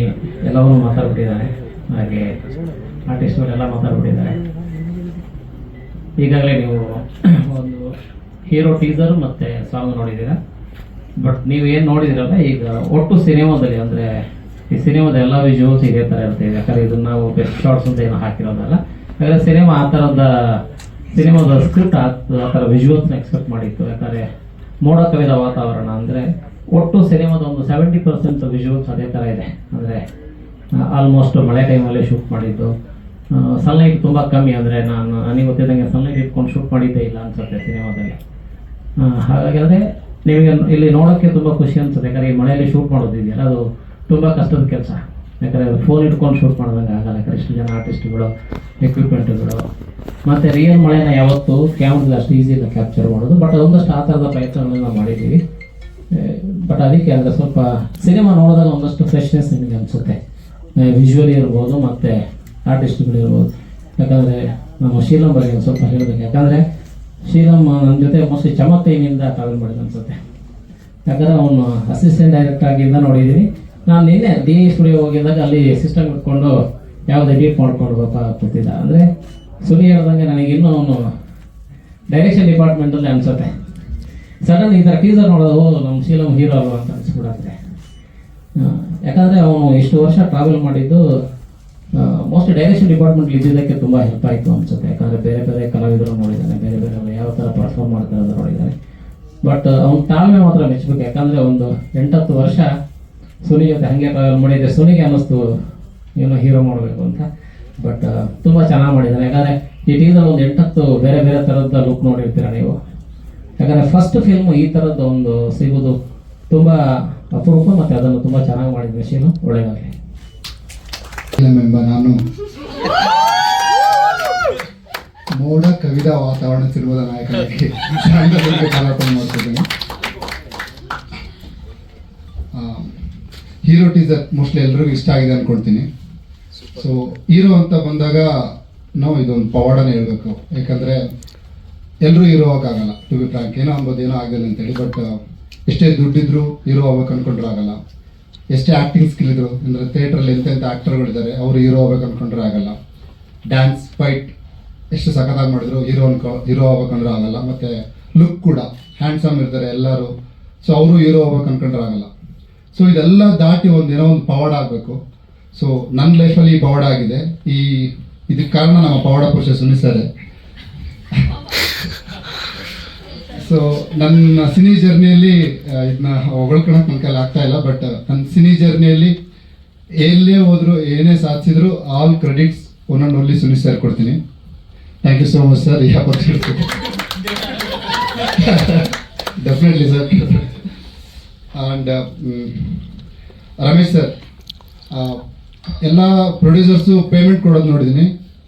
ಎಲ್ಲವನ್ನೂ ಮಾತಾಡ್ಬಿಟ್ಟಿದ್ದಾರೆ, ಹಾಗೆ ಆರ್ಟಿಸ್ಟ್ಗಳೆಲ್ಲ ಮಾತಾಡ್ಬಿಟ್ಟಿದ್ದಾರೆ. ಈಗಾಗಲೇ ನೀವು ಒಂದು ಹೀರೋ ಟೀಸರ್ ಮತ್ತು ಸಾಂಗ್ ನೋಡಿದ್ದೀರಾ. ಬಟ್ ನೀವು ಏನು ನೋಡಿದಿರಲ್ಲ, ಈಗ ಒಟ್ಟು ಸಿನಿಮಾದಲ್ಲಿ ಅಂದರೆ ಈ ಸಿನಿಮಾದ ಎಲ್ಲ ವಿಜುವಲ್ಸ್ ಇದೇ ಥರ ಇರ್ತದೆ. ಯಾಕಂದರೆ ಇದನ್ನು ನಾವು ಬೆಸ್ಟ್ ಶಾರ್ಟ್ಸ್ ಅಂತ ಏನೋ ಹಾಕಿರೋದಲ್ಲ. ಯಾಕಂದರೆ ಸಿನಿಮಾ ಆ ಥರದ ಸಿನಿಮಾದ ಸ್ಕ್ರಿಪ್ಟ್ ಆ ಥರ ವಿಜುವಲ್ಸ್ನ ಎಕ್ಸ್ಪೆಕ್ಟ್ ಮಾಡಿತ್ತು. ಯಾಕಂದರೆ ಮೋಡ ಕವಿದ ವಾತಾವರಣ ಅಂದರೆ ಒಟ್ಟು ಸಿನಿಮಾದ ಒಂದು 70% ವಿಜುವಲ್ಸ್ ಅದೇ ಥರ ಇದೆ. ಅಂದರೆ ಆಲ್ಮೋಸ್ಟ್ ಮಳೆ ಟೈಮಲ್ಲೇ ಶೂಟ್ ಮಾಡಿದ್ದು. ಸನ್ಲೈಟ್ ತುಂಬ ಕಮ್ಮಿ, ಅಂದರೆ ನನಗೆ ಗೊತ್ತಿದ್ದಂಗೆ ಸನ್ಲೈಟ್ ಇಟ್ಕೊಂಡು ಶೂಟ್ ಮಾಡಿದ್ದೇ ಇಲ್ಲ ಅನ್ಸುತ್ತೆ ಸಿನಿಮಾದಲ್ಲಿ. ಹಾಗಾಗಿ ಅಂದರೆ ನಿಮಗೆ ಇಲ್ಲಿ ನೋಡೋಕ್ಕೆ ತುಂಬ ಖುಷಿ ಅನ್ಸುತ್ತೆ. ಯಾಕಂದರೆ ಈ ಮಳೆಯಲ್ಲಿ ಶೂಟ್ ಮಾಡೋದಿದೆಯಲ್ಲ, ಅದು ತುಂಬ ಕಷ್ಟದ ಕೆಲಸ. ಯಾಕಂದರೆ ಫೋನ್ ಇಟ್ಕೊಂಡು ಶೂಟ್ ಮಾಡೋದಂಗೆ ಆಗಲ್ಲ. ಯಾಕಂದರೆ ಇಷ್ಟು ಜನ ಆರ್ಟಿಸ್ಟ್ಗಳು, ಎಕ್ವಿಪ್ಮೆಂಟ್ಗಳು, ಮತ್ತು ರಿಯಲ್ ಮಳೆನ ಯಾವತ್ತು ಕ್ಯಾಮ್ರಲ್ಲಿ ಅಷ್ಟು ಈಸಿ ಇಲ್ಲ ಕ್ಯಾಪ್ಚರ್ ಮಾಡೋದು. ಬಟ್ ಅದೊಂದಷ್ಟು ಆ ಥರದ ಪ್ರಯತ್ನಗಳನ್ನ ನಾವು ಮಾಡಿದ್ದೀವಿ. ಬಟ್ ಅದಕ್ಕೆ ಅಂದರೆ ಸ್ವಲ್ಪ ಸಿನಿಮಾ ನೋಡಿದಾಗ ಒಂದಷ್ಟು ಫ್ರೆಶ್ನೆಸ್ ನಿಮಗೆ ಅನಿಸುತ್ತೆ, ವಿಜುವಲಿ ಇರ್ಬೋದು ಮತ್ತು ಆರ್ಟಿಸ್ಟ್ಗಳಿರ್ಬೋದು. ಯಾಕಂದರೆ ನಮ್ಮ ಶೀಲಂ ಬಗ್ಗೆ ಒಂದು ಸ್ವಲ್ಪ ಹೇಳಬೇಕು. ಯಾಕಂದರೆ ಶೀಲಂ ನನ್ನ ಜೊತೆ ಮೋಸ್ಟ್ಲಿ ಚಮಕ್ ಟೈಮಿಂದ ಟ್ರಾವೆಲ್ ಮಾಡಿದ ಅನಿಸುತ್ತೆ. ಯಾಕಂದರೆ ಅವನು ಅಸಿಸ್ಟೆಂಟ್ ಡೈರೆಕ್ಟರ್ ಆಗಿಂದ ನೋಡಿದ್ದೀನಿ. ನಾನು ನಿನ್ನೆ ಡಿ ಸ್ಟುಡಿಯೋ ಹೋಗಿದ್ದಾಗ ಅಲ್ಲಿ ಸಿಸ್ಟಮ್ ಇಟ್ಕೊಂಡು ಯಾವ್ದು ಎಡಿಟ್ ಮಾಡ್ಕೊಂಡು ಕೂತಿದ್ದ. ಅಂದರೆ ಸುನಿ ಹೇಳ್ದಂಗೆ ನನಗೆ ಇನ್ನೂ ಅವನು ಡೈರೆಕ್ಷನ್ ಡಿಪಾರ್ಟ್ಮೆಂಟಲ್ಲಿ ಅನಿಸುತ್ತೆ. ಸಡನ್ ಈ ಥರ ಟೀಸರ್ ನೋಡೋದು ನಮ್ಮ ಶೀಲಂ ಹೀರೋ ಅಲ್ವಾ ಅಂತ ಅನಿಸ್ಬಿಡತ್ತೆ. ಯಾಕಂದರೆ ಅವನು ಇಷ್ಟು ವರ್ಷ ಟ್ರಾವೆಲ್ ಮಾಡಿದ್ದು ಮೋಸ್ಟ್ಲಿ ಡೈರೆಕ್ಷನ್ ಡಿಪಾರ್ಟ್ಮೆಂಟ್ ಇದ್ದಿದ್ದಕ್ಕೆ ತುಂಬ ಹೆಲ್ಪ್ ಆಯಿತು ಅನಿಸುತ್ತೆ. ಯಾಕಂದರೆ ಬೇರೆ ಬೇರೆ ಕಲಾವಿದರು ನೋಡಿದ್ದಾನೆ, ಬೇರೆ ಬೇರೆ ಯಾವ ಥರ ಪರ್ಫಾರ್ಮ್ ಮಾಡ್ತಾರೆ ಅಂತ ನೋಡಿದ್ದಾನೆ. ಬಟ್ ಅವ್ನ ತಾಳ್ಮೆ ಮಾತ್ರ ಮೆಚ್ಚಬೇಕು. ಯಾಕಂದರೆ ಒಂದು 8-10 ವರ್ಷ ಸುನಿ ಜೊತೆ ಹಾಗೆ ಟ್ರಾವೆಲ್ ಮಾಡಿದರೆ ಸುನಿಗೆ ಅನ್ನಿಸ್ತು ಏನೋ ಹೀರೋ ಮಾಡಬೇಕು ಅಂತ. ಬಟ್ ತುಂಬ ಚೆನ್ನಾಗಿ ಮಾಡಿದ್ದಾನೆ. ಯಾಕಂದರೆ ಈ ಟೀಸರ್ ಒಂದು 8-10 ಬೇರೆ ಬೇರೆ ಥರದ ಲುಕ್ ನೋಡಿರ್ತೀರ ನೀವು. ಯಾಕಂದರೆ ಫಸ್ಟ್ ಫಿಲ್ಮು ಈ ಥರದ್ದು ಒಂದು ಸಿಗೋದು ತುಂಬ ಅಪರೂಪ, ಮತ್ತು ಅದನ್ನು ತುಂಬ ಚೆನ್ನಾಗಿ ಮಾಡಿದ ವಿಷಯನು ಒಳ್ಳೆಯದಾಗಲಿ. ಎಂಬ ನಾನು ಮೋಡ ಕವಿದ ವಾತಾವರಣ ಸಿನಿಮಾದ ನಾಯಕನಾಗಿ ಪದಾರ್ಪಣೆ ಮಾಡ್ತಿದ್ದೀನಿ. ಹೀರೋ ಟೀಸರ್ ಮೋಸ್ಟ್ಲಿ ಎಲ್ರಿಗೂ ಇಷ್ಟ ಆಗಿದೆ ಅನ್ಕೊಳ್ತೀನಿ. ಸೊ ಹೀರೋ ಅಂತ ಬಂದಾಗ ನಾವು ಇದೊಂದು ಪವಾಡನೇ ಹೇಳ್ಬೇಕು. ಯಾಕಂದರೆ ಎಲ್ಲರೂ ಹೀರೋ ಆಗೋಕ್ಕಾಗಲ್ಲ. ಟು ಬಿ ಫ್ರಾಂಕ್, ಏನೋ ಅನ್ಬೋದು ಏನೋ ಆಗಲ್ಲ ಅಂತೇಳಿ. ಬಟ್ ಎಷ್ಟೇ ದುಡ್ಡಿದ್ರು ಹೀರೋ ಆಗ್ಬೇಕು ಅನ್ಕೊಂಡ್ರೆ ಆಗಲ್ಲ. ಎಷ್ಟೇ ಆ್ಯಕ್ಟಿಂಗ್ ಸ್ಕಿಲ್ ಇದ್ರು, ಅಂದರೆ ಥಿಯೇಟ್ರಲ್ಲಿ ಎಂತೆಂಥ ಆ್ಯಕ್ಟರ್ಗಳಿದ್ದಾರೆ, ಅವರು ಹೀರೋ ಆಗ್ಬೇಕು ಅನ್ಕೊಂಡ್ರೆ ಆಗಲ್ಲ. ಡ್ಯಾನ್ಸ್ ಫೈಟ್ ಎಷ್ಟು ಸಖತ್ತಾಗಿ ಮಾಡಿದ್ರು ಹೀರೋ ಆಗ್ಬೇಕಂದ್ರೆ ಆಗಲ್ಲ. ಮತ್ತು ಲುಕ್ ಕೂಡ ಹ್ಯಾಂಡ್ಸಮ್ ಇರ್ತಾರೆ ಎಲ್ಲರೂ, ಸೊ ಅವರು ಹೀರೋ ಆಗ್ಬೇಕು ಅನ್ಕೊಂಡ್ರೆ ಆಗಲ್ಲ. ಸೊ ಇದೆಲ್ಲ ದಾಟಿ ಏನೋ ಒಂದು ಪವಾಡ ಆಗಬೇಕು. ಸೊ ನನ್ನ ಲೈಫಲ್ಲಿ ಈ ಪವಾಡ ಆಗಿದೆ. ಇದಕ್ಕೆ ಕಾರಣ ನಮ್ಮ ಪವಾಡ ಪುರುಷ ಸುನಿ ಸರ್. ಸೊ ನನ್ನ ಸಿನಿ ಜರ್ನಿಯಲ್ಲಿ ಇದನ್ನ ಹೊಗಳ್ಕೊಳಕ್ಕೆ ನನ್ನ ಕೈಲಿ ಆಗ್ತಾ ಇಲ್ಲ. ಬಟ್ ನನ್ನ ಸಿನಿ ಜರ್ನಿಯಲ್ಲಿ ಎಲ್ಲೇ ಹೋದ್ರು, ಏನೇ ಸಾಧಿಸಿದ್ರು, ಆಲ್ ಕ್ರೆಡಿಟ್ಸ್ ಒಂದೊಂದು ಸುನಿ ಸರ್ ಕೊಡ್ತೀನಿ. Thank you so much sir. Definitely sir. And Ramesh sir, ಎಲ್ಲ ಪ್ರೊಡ್ಯೂಸರ್ಸು ಪೇಮೆಂಟ್ ಕೊಡೋದು ನೋಡಿದ್ದೀನಿ.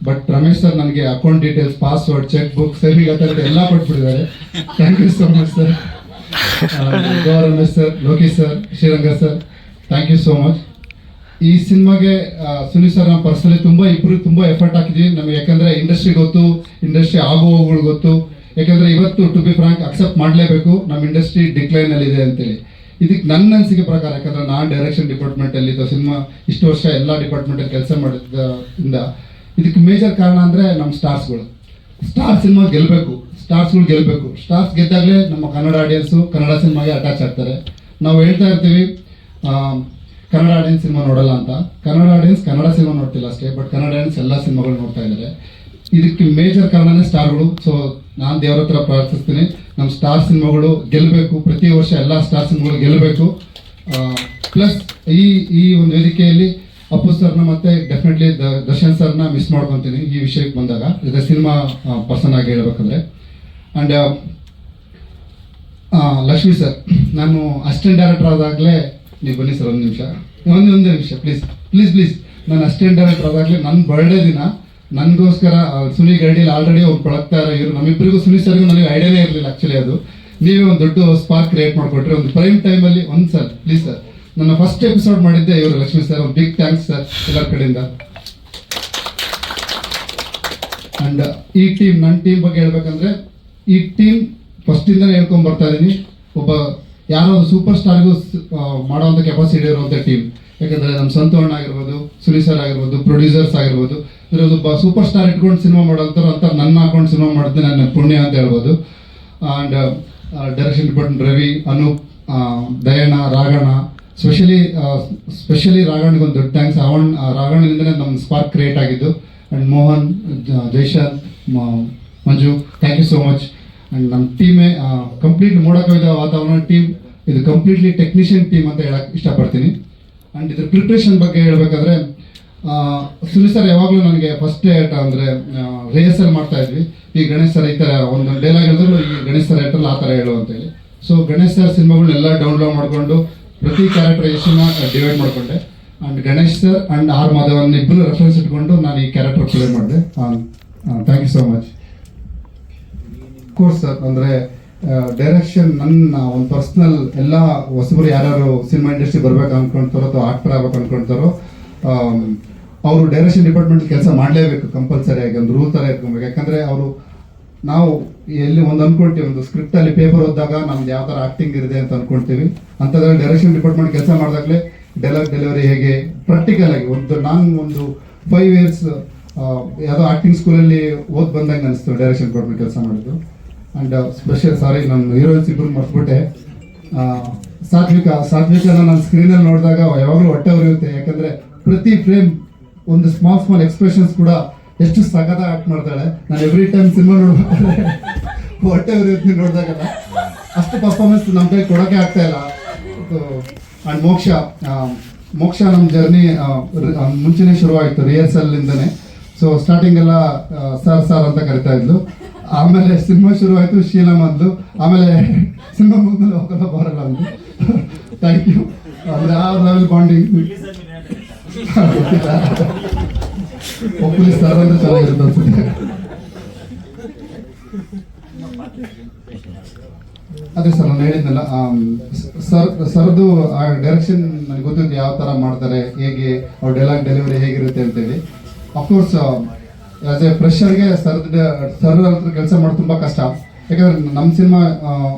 ಬಟ್ ರಮೇಶ್ ಸರ್ ನನಗೆ account details, password, cheque book, saving account ಎಲ್ಲ ಕೊಟ್ಬಿಟ್ಟಿದ್ದಾರೆ. Thank you so much sir. Ramesh sir, Lokesh sir, Shriranga sir, thank you so much. ಈ ಸಿನಿಮಾಗೆ ಸುನಿ ಸರ್ ನಾವು ಪರ್ಸನಲಿ ಇಬ್ಬರು ತುಂಬ ಎಫರ್ಟ್ ಹಾಕಿದ್ವಿ ನಮಗೆ. ಯಾಕಂದರೆ ಇಂಡಸ್ಟ್ರಿ ಗೊತ್ತು, ಇಂಡಸ್ಟ್ರಿ ಆಗುವವುಗಳು ಗೊತ್ತು. ಯಾಕಂದರೆ ಇವತ್ತು ಟು ಬಿ ಫ್ರಾಂಕ್ ಅಕ್ಸೆಪ್ಟ್ ಮಾಡಲೇಬೇಕು, ನಮ್ಮ ಇಂಡಸ್ಟ್ರಿ ಡಿಕ್ಲೈನಲ್ಲಿದೆ ಅಂತೇಳಿ. ಇದಕ್ಕೆ ನನ್ನ ಅನಿಸಿಕೆ ಪ್ರಕಾರ, ಯಾಕಂದರೆ ನಾನು ಡೈರೆಕ್ಷನ್ ಡಿಪಾರ್ಟ್ಮೆಂಟಲ್ಲಿ ಸಿನಿಮಾ ಇಷ್ಟು ವರ್ಷ ಎಲ್ಲ ಡಿಪಾರ್ಟ್ಮೆಂಟಲ್ಲಿ ಕೆಲಸ ಮಾಡಿದ್ರಿಂದ ಇದಕ್ಕೆ ಮೇಜರ್ ಕಾರಣ ಅಂದರೆ ನಮ್ಮ ಸ್ಟಾರ್ ಸಿನಿಮಾ ಗೆಲ್ಲಬೇಕು. ಸ್ಟಾರ್ಸ್ಗಳು ಗೆಲ್ಲಬೇಕು. ಸ್ಟಾರ್ಸ್ ಗೆದ್ದಾಗಲೇ ನಮ್ಮ ಕನ್ನಡ ಆಡಿಯನ್ಸು ಕನ್ನಡ ಸಿನಿಮಾಗೆ ಅಟ್ಯಾಚ್ ಆಗ್ತಾರೆ. ನಾವು ಹೇಳ್ತಾ ಇರ್ತೀವಿ ಕನ್ನಡ ಆಡಿಯನ್ಸ್ ಸಿನಿಮಾ ನೋಡಲ್ಲ ಅಂತ. ಕನ್ನಡ ಆಡಿಯನ್ಸ್ ಕನ್ನಡ ಸಿನಿಮಾ ನೋಡ್ತಿಲ್ಲ ಅಷ್ಟೇ, ಬಟ್ ಕನ್ನಡ ಆಡಿಯನ್ಸ್ ಎಲ್ಲ ಸಿನಿಮಾಗಳು ನೋಡ್ತಾ ಇದ್ದಾರೆ. ಇದಕ್ಕೆ ಮೇಜರ್ ಕಾರಣನೇ ಸ್ಟಾರ್ಗಳು. ಸೊ ನಾನು ದೇವರ ಹತ್ರ ಪ್ರಾರ್ಥಿಸ್ತೀನಿ, ನಮ್ಮ ಸ್ಟಾರ್ ಸಿನಿಮಾಗಳು ಗೆಲ್ಲಬೇಕು. ಪ್ರತಿ ವರ್ಷ ಎಲ್ಲ ಸ್ಟಾರ್ ಸಿನಿಮಾಗಳು ಗೆಲ್ಲಬೇಕು. ಪ್ಲಸ್ ಈ ಒಂದು ವೇದಿಕೆಯಲ್ಲಿ ಅಪ್ಪು ಸರ್ನ ಮತ್ತೆ ಡೆಫಿನೆಟ್ಲಿ ದರ್ಶನ್ ಸರ್ನ ಮಿಸ್ ಮಾಡ್ಕೊತೀನಿ ಈ ವಿಷಯಕ್ಕೆ ಬಂದಾಗ, ಇದು ಸಿನಿಮಾ ಪರ್ಸನ್ ಆಗಿ ಹೇಳ್ಬೇಕಂದ್ರೆ. ಆ್ಯಂಡ್ ಲಕ್ಷ್ಮಿ ಸರ್, ನಾನು ಅಸಿಸ್ಟೆಂಟ್ ಡೈರೆಕ್ಟರ್ ಆದಾಗಲೇ, ನೀವು ಬನ್ನಿ ಸರ್ ಒಂದು ನಿಮಿಷ ಪ್ಲೀಸ್. ನಾನು ಅಸಿಸ್ಟೆಂಟ್ ಡೈರೆಕ್ಟರ್ ಆದಾಗಲೇ ನನ್ನ ಬರ್ಡೇ ದಿನ ನನಗೋಸ್ಕರ ಸುನಿ ಗೈಡಿಯಲ್ಲಿ ಆಲ್ರೆಡಿ ಅವ್ರು ಪಳಗ್ತಾ ಇರೋ ನಮ್ಮಿಬ್ಬರಿಗೂ, ಸುನಿ ಸರ್ಗೂ ನನಗೆ ಐಡಿಯಾನೇ ಇರಲಿಲ್ಲ ಆ್ಯಕ್ಚುಲಿ. ಅದು ನೀವೇ ಒಂದು ದೊಡ್ಡ ಸ್ಪಾರ್ಕ್ ಕ್ರಿಯೇಟ್ ಮಾಡಿಕೊಟ್ರಿ ಒಂದು ಪ್ರೈಮ್ ಟೈಮಲ್ಲಿ. ಒಂದು ಸರ್ ಪ್ಲೀಸ್ ಸರ್, ನನ್ನ ಫಸ್ಟ್ ಎಪಿಸೋಡ್ ಮಾಡಿದ್ದೆ ಇವರು ಲಕ್ಷ್ಮಿ ಸರ್. ಒಂದು ಬಿಗ್ ಥ್ಯಾಂಕ್ಸ್ ಸರ್ ಎಲ್ಲರ ಕಡೆಯಿಂದ. ಆ್ಯಂಡ್ ಈ ಟೀಮ್, ನನ್ನ ಟೀಮ್ ಬಗ್ಗೆ ಹೇಳ್ಬೇಕಂದ್ರೆ, ಈ ಟೀಮ್ ಫಸ್ಟಿಂದಲೇ ಹೇಳ್ಕೊಂಡು ಬರ್ತಾ ಇದ್ದೀನಿ. ಒಬ್ಬ ಯಾರೋ ಒಂದು ಸೂಪರ್ ಸ್ಟಾರ್ಗೂ ಮಾಡೋವಂಥ ಕೆಪಾಸಿಟಿ ಇರುವಂಥ ಟೀಮ್. ಯಾಕಂದರೆ ನಮ್ಮ ಸಂತೋಷ್ ಆಗಿರ್ಬೋದು, ಸುನಿ ಸರ್ ಆಗಿರ್ಬೋದು, ಪ್ರೊಡ್ಯೂಸರ್ಸ್ ಆಗಿರ್ಬೋದು, ಒಬ್ಬ ಸೂಪರ್ ಸ್ಟಾರ್ ಇಟ್ಕೊಂಡು ಸಿನಿಮಾ ಮಾಡೋಂಥವ್ರು ಅಂತ ನನ್ನ ಹಾಕೊಂಡು ಸಿನಿಮಾ ಮಾಡಿದ್ರೆ ನನ್ನ ಪುಣ್ಯ ಅಂತ ಹೇಳ್ಬೋದು. And direction department Ravi, Anoop, Dayanna, Raghanna, specially ರಾಘಣ್ಣಿಗೆ ಒಂದು ದೊಡ್ಡ ಥ್ಯಾಂಕ್ಸ್. ರಾಘಣ್ಣನಿಂದಲೇ ನಮ್ಮ ಸ್ಪಾರ್ಕ್ ಕ್ರಿಯೇಟ್ ಆಗಿದ್ದು. And Mohan, Jaishanth, Manju, thank you so much. And ನಮ್ಮ ಟೀಮೇ ಕಂಪ್ಲೀಟ್ ಮೋಡಕವಿದ ವಾತಾವರಣ ಟೀಮ್. ಇದು ಕಂಪ್ಲೀಟ್ಲಿ ಟೆಕ್ನಿಷಿಯನ್ ಟೀಮ್ ಅಂತ ಹೇಳಕ್ಕೆ ಇಷ್ಟಪಡ್ತೀನಿ. ಆ್ಯಂಡ್ ಇದ್ರ ಪ್ರಿಪ್ರೇಷನ್ ಬಗ್ಗೆ ಹೇಳ್ಬೇಕಾದ್ರೆ, ಸುನಿ ಸರ್ ಯಾವಾಗಲೂ ನನಗೆ ಫಸ್ಟ್ ಅಂದರೆ ರಿಹರ್ಸಲ್ ಮಾಡ್ತಾ ಇದ್ವಿ. ಈ ಗಣೇಶ್ ಸರ್ ಈ ಥರ ಒಂದು ಡೈಲಾಗ್ ಹೇಳಿದ್ರು, ಈ ಗಣೇಶ್ ಸರ್ ಹೇಳ್ತಾರಲ್ಲ ಆ ಥರ ಹೇಳು ಅಂತೇಳಿ. ಸೊ ಗಣೇಶ್ ಸರ್ ಸಿನಿಮಾಗಳನ್ನೆಲ್ಲ ಡೌನ್ಲೋಡ್ ಮಾಡಿಕೊಂಡು ಪ್ರತಿ ಕ್ಯಾರೆಕ್ಟರೈಸೇಷನ್ನ ಡಿವೈಡ್ ಮಾಡಿಕೊಂಡೆ. And Ganesh sir and R Madhavan ಇಬ್ಬರು ರೆಫರೆನ್ಸ್ ಇಟ್ಕೊಂಡು ನಾನು ಈ ಕ್ಯಾರೆಕ್ಟರ್ ಪ್ಲೇ ಮಾಡಿದೆ. Thank you so much. Course sir, ಅಂದರೆ ಡೈರೆಕ್ಷನ್ ನನ್ನ ಒಂದು ಪರ್ಸ್ನಲ್, ಎಲ್ಲ ಹೊಸಬರು ಯಾರ್ಯಾರು ಸಿನಿಮಾ ಇಂಡಸ್ಟ್ರಿ ಬರ್ಬೇಕು ಅನ್ಕೊಳ್ತಾರೋ ಅಥವಾ ಆಕ್ಟರ್ ಆಗ್ಬೇಕು ಅನ್ಕೊಳ್ತಾರೋ ಅವರು ಡೈರೆಕ್ಷನ್ ಡಿಪಾರ್ಟ್ಮೆಂಟ್ ಕೆಲಸ ಮಾಡಲೇಬೇಕು ಕಂಪಲ್ಸರಿಯಾಗಿ. ಒಂದು ರೂಲ್ ಥರ ಇಟ್ಕೊಬೇಕು. ಯಾಕಂದರೆ ನಾವು ಎಲ್ಲಿ ಒಂದು ಅನ್ಕೊಳ್ತೀವಿ, ಒಂದು ಸ್ಕ್ರಿಪ್ಟಲ್ಲಿ ಪೇಪರ್ ಓದಿದಾಗ ನಮ್ದು ಯಾವ ಥರ ಆ್ಯಕ್ಟಿಂಗ್ ಇದೆ ಅಂತ ಅನ್ಕೊಳ್ತೀವಿ. ಅಂಥದ್ರಲ್ಲಿ ಡೈರೆಕ್ಷನ್ ಡಿಪಾರ್ಟ್ಮೆಂಟ್ ಕೆಲಸ ಮಾಡಿದಾಗಲೇ ಡೈಲಾಗ್ ಡೆಲಿವರಿ ಹೇಗೆ ಪ್ರಾಕ್ಟಿಕಲ್ ಆಗಿ ನಾನು ಒಂದು 5 years ಯಾವುದೋ ಆ್ಯಕ್ಟಿಂಗ್ ಸ್ಕೂಲಲ್ಲಿ ಓದ್ ಬಂದಂಗೆ ಅನಿಸ್ತು ಡೈರೆಕ್ಷನ್ ಡಿಪಾರ್ಟ್ಮೆಂಟ್ ಕೆಲಸ ಮಾಡಿದ್ದು. ಆ್ಯಂಡ್ ಸ್ಪೆಷಲ್ ಸಾರಿ, ನಾನು ಹೀರೋಯಿನ್ಸ್ ಇಬ್ಬರು ಮರ್ತ್ಬಿಟ್ಟೆ. ಸಾತ್ವಿಕನ ನಾನು ಸ್ಕ್ರೀನಲ್ಲಿ ನೋಡಿದಾಗ ಯಾವಾಗಲೂ ಹೊಟ್ಟೆ ಉರಿಯುತ್ತೆ. ಯಾಕಂದರೆ ಪ್ರತಿ ಫ್ರೇಮ್ ಒಂದು ಸ್ಮಾಲ್ ಎಕ್ಸ್ಪ್ರೆಷನ್ಸ್ ಕೂಡ ಎಷ್ಟು ಸಖತ್ ಆಕ್ಟ್ ಮಾಡ್ತಾಳೆ. ನಾನು ಎವ್ರಿ ಟೈಮ್ ಸಿನಿಮಾ ನೋಡ್ಬೇಕಾದ್ರೆ ಹೊಟ್ಟೆ ಉರಿಯುತ್ತೆ ನೋಡಿದಾಗಲ್ಲ. ಅಷ್ಟು ಪರ್ಫಾರ್ಮೆನ್ಸ್ ನಮ್ಮ ಕೈ ಕೊಡೋಕೆ ಆಗ್ತಾ ಇಲ್ಲ. ಆ್ಯಂಡ್ ಮೋಕ್ಷ ನಮ್ಮ ಜರ್ನಿ ಮುಂಚೆನೇ ಶುರುವಾಯಿತು ರಿಹರ್ಸಲ್ಲಿಂದನೇ. ಸೊ ಸ್ಟಾರ್ಟಿಂಗ್ ಎಲ್ಲ ಸರ್ ಅಂತ ಕರಿತಾ ಇದ್ಲು. ಆಮೇಲೆ ಸಿನಿಮಾ ಶುರುವಾಯಿತು, ಶೀಲಮ್ ಅಂದ್ಲು. ಆಮೇಲೆ ಸಿನಿಮಾ ಮುಗಿದ್ಮೇಲೆ ಹೋಗಲ್ಲ ಬರಲ್ಲ ಅಂದು. Thank you. ಅಂದರೆ ಆ ಲೆವೆಲ್ ಬಾಂಡಿಂಗ್ ಒಪ್ಪಲಿ ಸರ್ ಅಂದ್ರೆ ಚೆನ್ನಾಗಿರುತ್ತೆ ಅನ್ಸುತ್ತೆ. ಅದೇ ಸರ್ ನಾನು ಹೇಳಿದ್ನಲ್ಲ, ಸರ್ದು ಆ ಡೈರೆಕ್ಷನ್ ನನಗೆ ಗೊತ್ತಿದ್ದು ಯಾವ ಥರ ಮಾಡ್ತಾರೆ, ಹೇಗೆ ಅವ್ರ ಡೈಲಾಗ್ ಡೆಲಿವರಿ ಹೇಗಿರುತ್ತೆ ಅಂತೇಳಿ. ಅಫ್ಕೋರ್ಸ್ ಆಸ್ ಎ ಫ್ರೆಶರ್ಗೆ ಸರ್ ಹತ್ರ ಕೆಲಸ ಮಾಡೋದು ತುಂಬ ಕಷ್ಟ. ಯಾಕಂದ್ರೆ ನಮ್ಮ ಸಿನಿಮಾ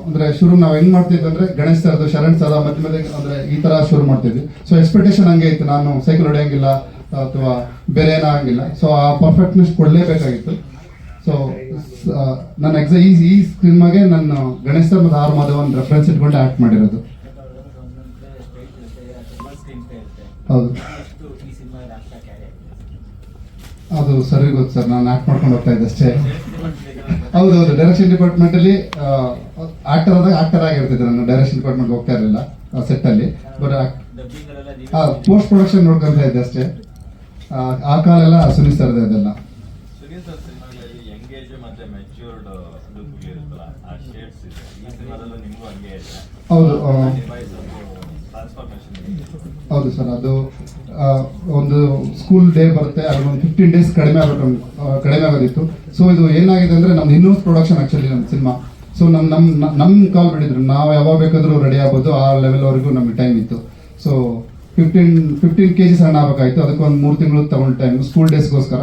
ಅಂದರೆ ಶುರು ನಾವು ಹೆಂಗೆ ಮಾಡ್ತಿದ್ವಿ ಅಂದರೆ ಗಣೇಶ್ ಸರ್ದು, ಶರಣ್ ಸರ್ ಮಧ್ಯೆ ಅಂದರೆ ಈ ಥರ ಶುರು ಮಾಡ್ತಿದ್ವಿ. ಸೊ ಎಕ್ಸ್ಪೆಕ್ಟೇಷನ್ ಹಂಗೆ ಇತ್ತು, ನಾನು ಸೈಕಲ್ ಹೊಡೆಯಂಗಿಲ್ಲ ಅಥವಾ ಬೇರೆ ಏನೋ ಆಗಿಲ್ಲ. ಸೊ ಆ ಪರ್ಫೆಕ್ಟ್ನೆಸ್ ಕೊಡಲೇಬೇಕಾಗಿತ್ತು. ಸೊ ನನ್ನ ಈ ಸಿನಿಮಾಗೆ ನಾನು ಗಣೇಶ್ ಸರ್ ಮತ್ತು ಆರ್ ಮಾಧವನ್ ರೆಫರೆನ್ಸ್ ಇಟ್ಕೊಂಡು ಆ್ಯಕ್ಟ್ ಮಾಡಿರೋದು. ಹೌದು, ಅದು ಸರಿ ಗೊತ್ತು ಸರ್, ನಾನು ಆ್ಯಕ್ಟ್ ಮಾಡ್ಕೊಂಡು ಹೋಗ್ತಾ ಇದ್ದೆ ಅಷ್ಟೇ. ಹೌದೌದು, ಡೈರೆಕ್ಷನ್ ಡಿಪಾರ್ಟ್ಮೆಂಟಲ್ಲಿ ಆಕ್ಟರ್ ಆಗಿರ್ತಿದ್ದೆ. ನಾನು ಡೈರೆಕ್ಷನ್ ಡಿಪಾರ್ಟ್ಮೆಂಟ್ ಹೋಗ್ತಾ ಇರಲಿಲ್ಲ ಸೆಟ್ಟಲ್ಲಿ, ಬಟ್ ಪೋಸ್ಟ್ ಪ್ರೊಡಕ್ಷನ್ ನೋಡ್ಕೊಂತ ಇದ್ದೆ ಅಷ್ಟೇ. ಆ ಕಾಲೆಲ್ಲ ಸುನಿ ಸರ್ದೆ ಅದೆಲ್ಲ. ಸುನೀಲ್ ಸರ್ ಸಿನಿಮಾಗಳಲ್ಲಿ ಎಂಗೇಜ್ ಮತ್ತೆ ಮೆಚ್ಯೂರ್ಡ್ ಲುಕ್ ಇರುತ್ತಲ್ಲ, ಆ ಶೇಡ್ಸ್ ಇದೆ. ಈ ಸಿನಿಮಾದಲ್ಲೂ ನಿಮಗೂ ಹಂಗೆ ಇದೆ. ಹೌದು ಟ್ರಾನ್ಸ್ಫಾರ್ಮೇಶನ್. ಹೌದು ಸರ್, ಅದು ಒಂದು ಸ್ಕೂಲ್ ಡೇ ಬರುತ್ತೆ, ಅದು ಒಂದು 15 days ಕಡಿಮೆ ಆಗೋದಿತ್ತು. ಸೊ ಇದು ಏನಾಗಿದೆ ಅಂದರೆ ನಮ್ದು ಇನ್ನೂಸ್ ಪ್ರೊಡಕ್ಷನ್ ಆ್ಯಕ್ಚುಲಿ ನಮ್ಮ ಸಿನಿಮಾ. ಸೊ ನಮ್ಮ ಕಾಲ್ ಬಿಟ್ಟಿದ್ರು, ನಾವು ಯಾವಾಗ ಬೇಕಾದರೂ ರೆಡಿ ಆಗ್ಬೋದು, ಆ ಲೆವೆಲ್ವರೆಗೂ ನಮಗೆ ಟೈಮ್ ಇತ್ತು. ಸೊ 15 kg ಸಣ್ಣ ಆಗಬೇಕಾಯಿತು. ಅದಕ್ಕೆ ಒಂದು 3 ತಿಂಗಳು ತಗೊಂಡು ಟೈಮ್ ಸ್ಕೂಲ್ ಡೇಸ್ಗೋಸ್ಕರ.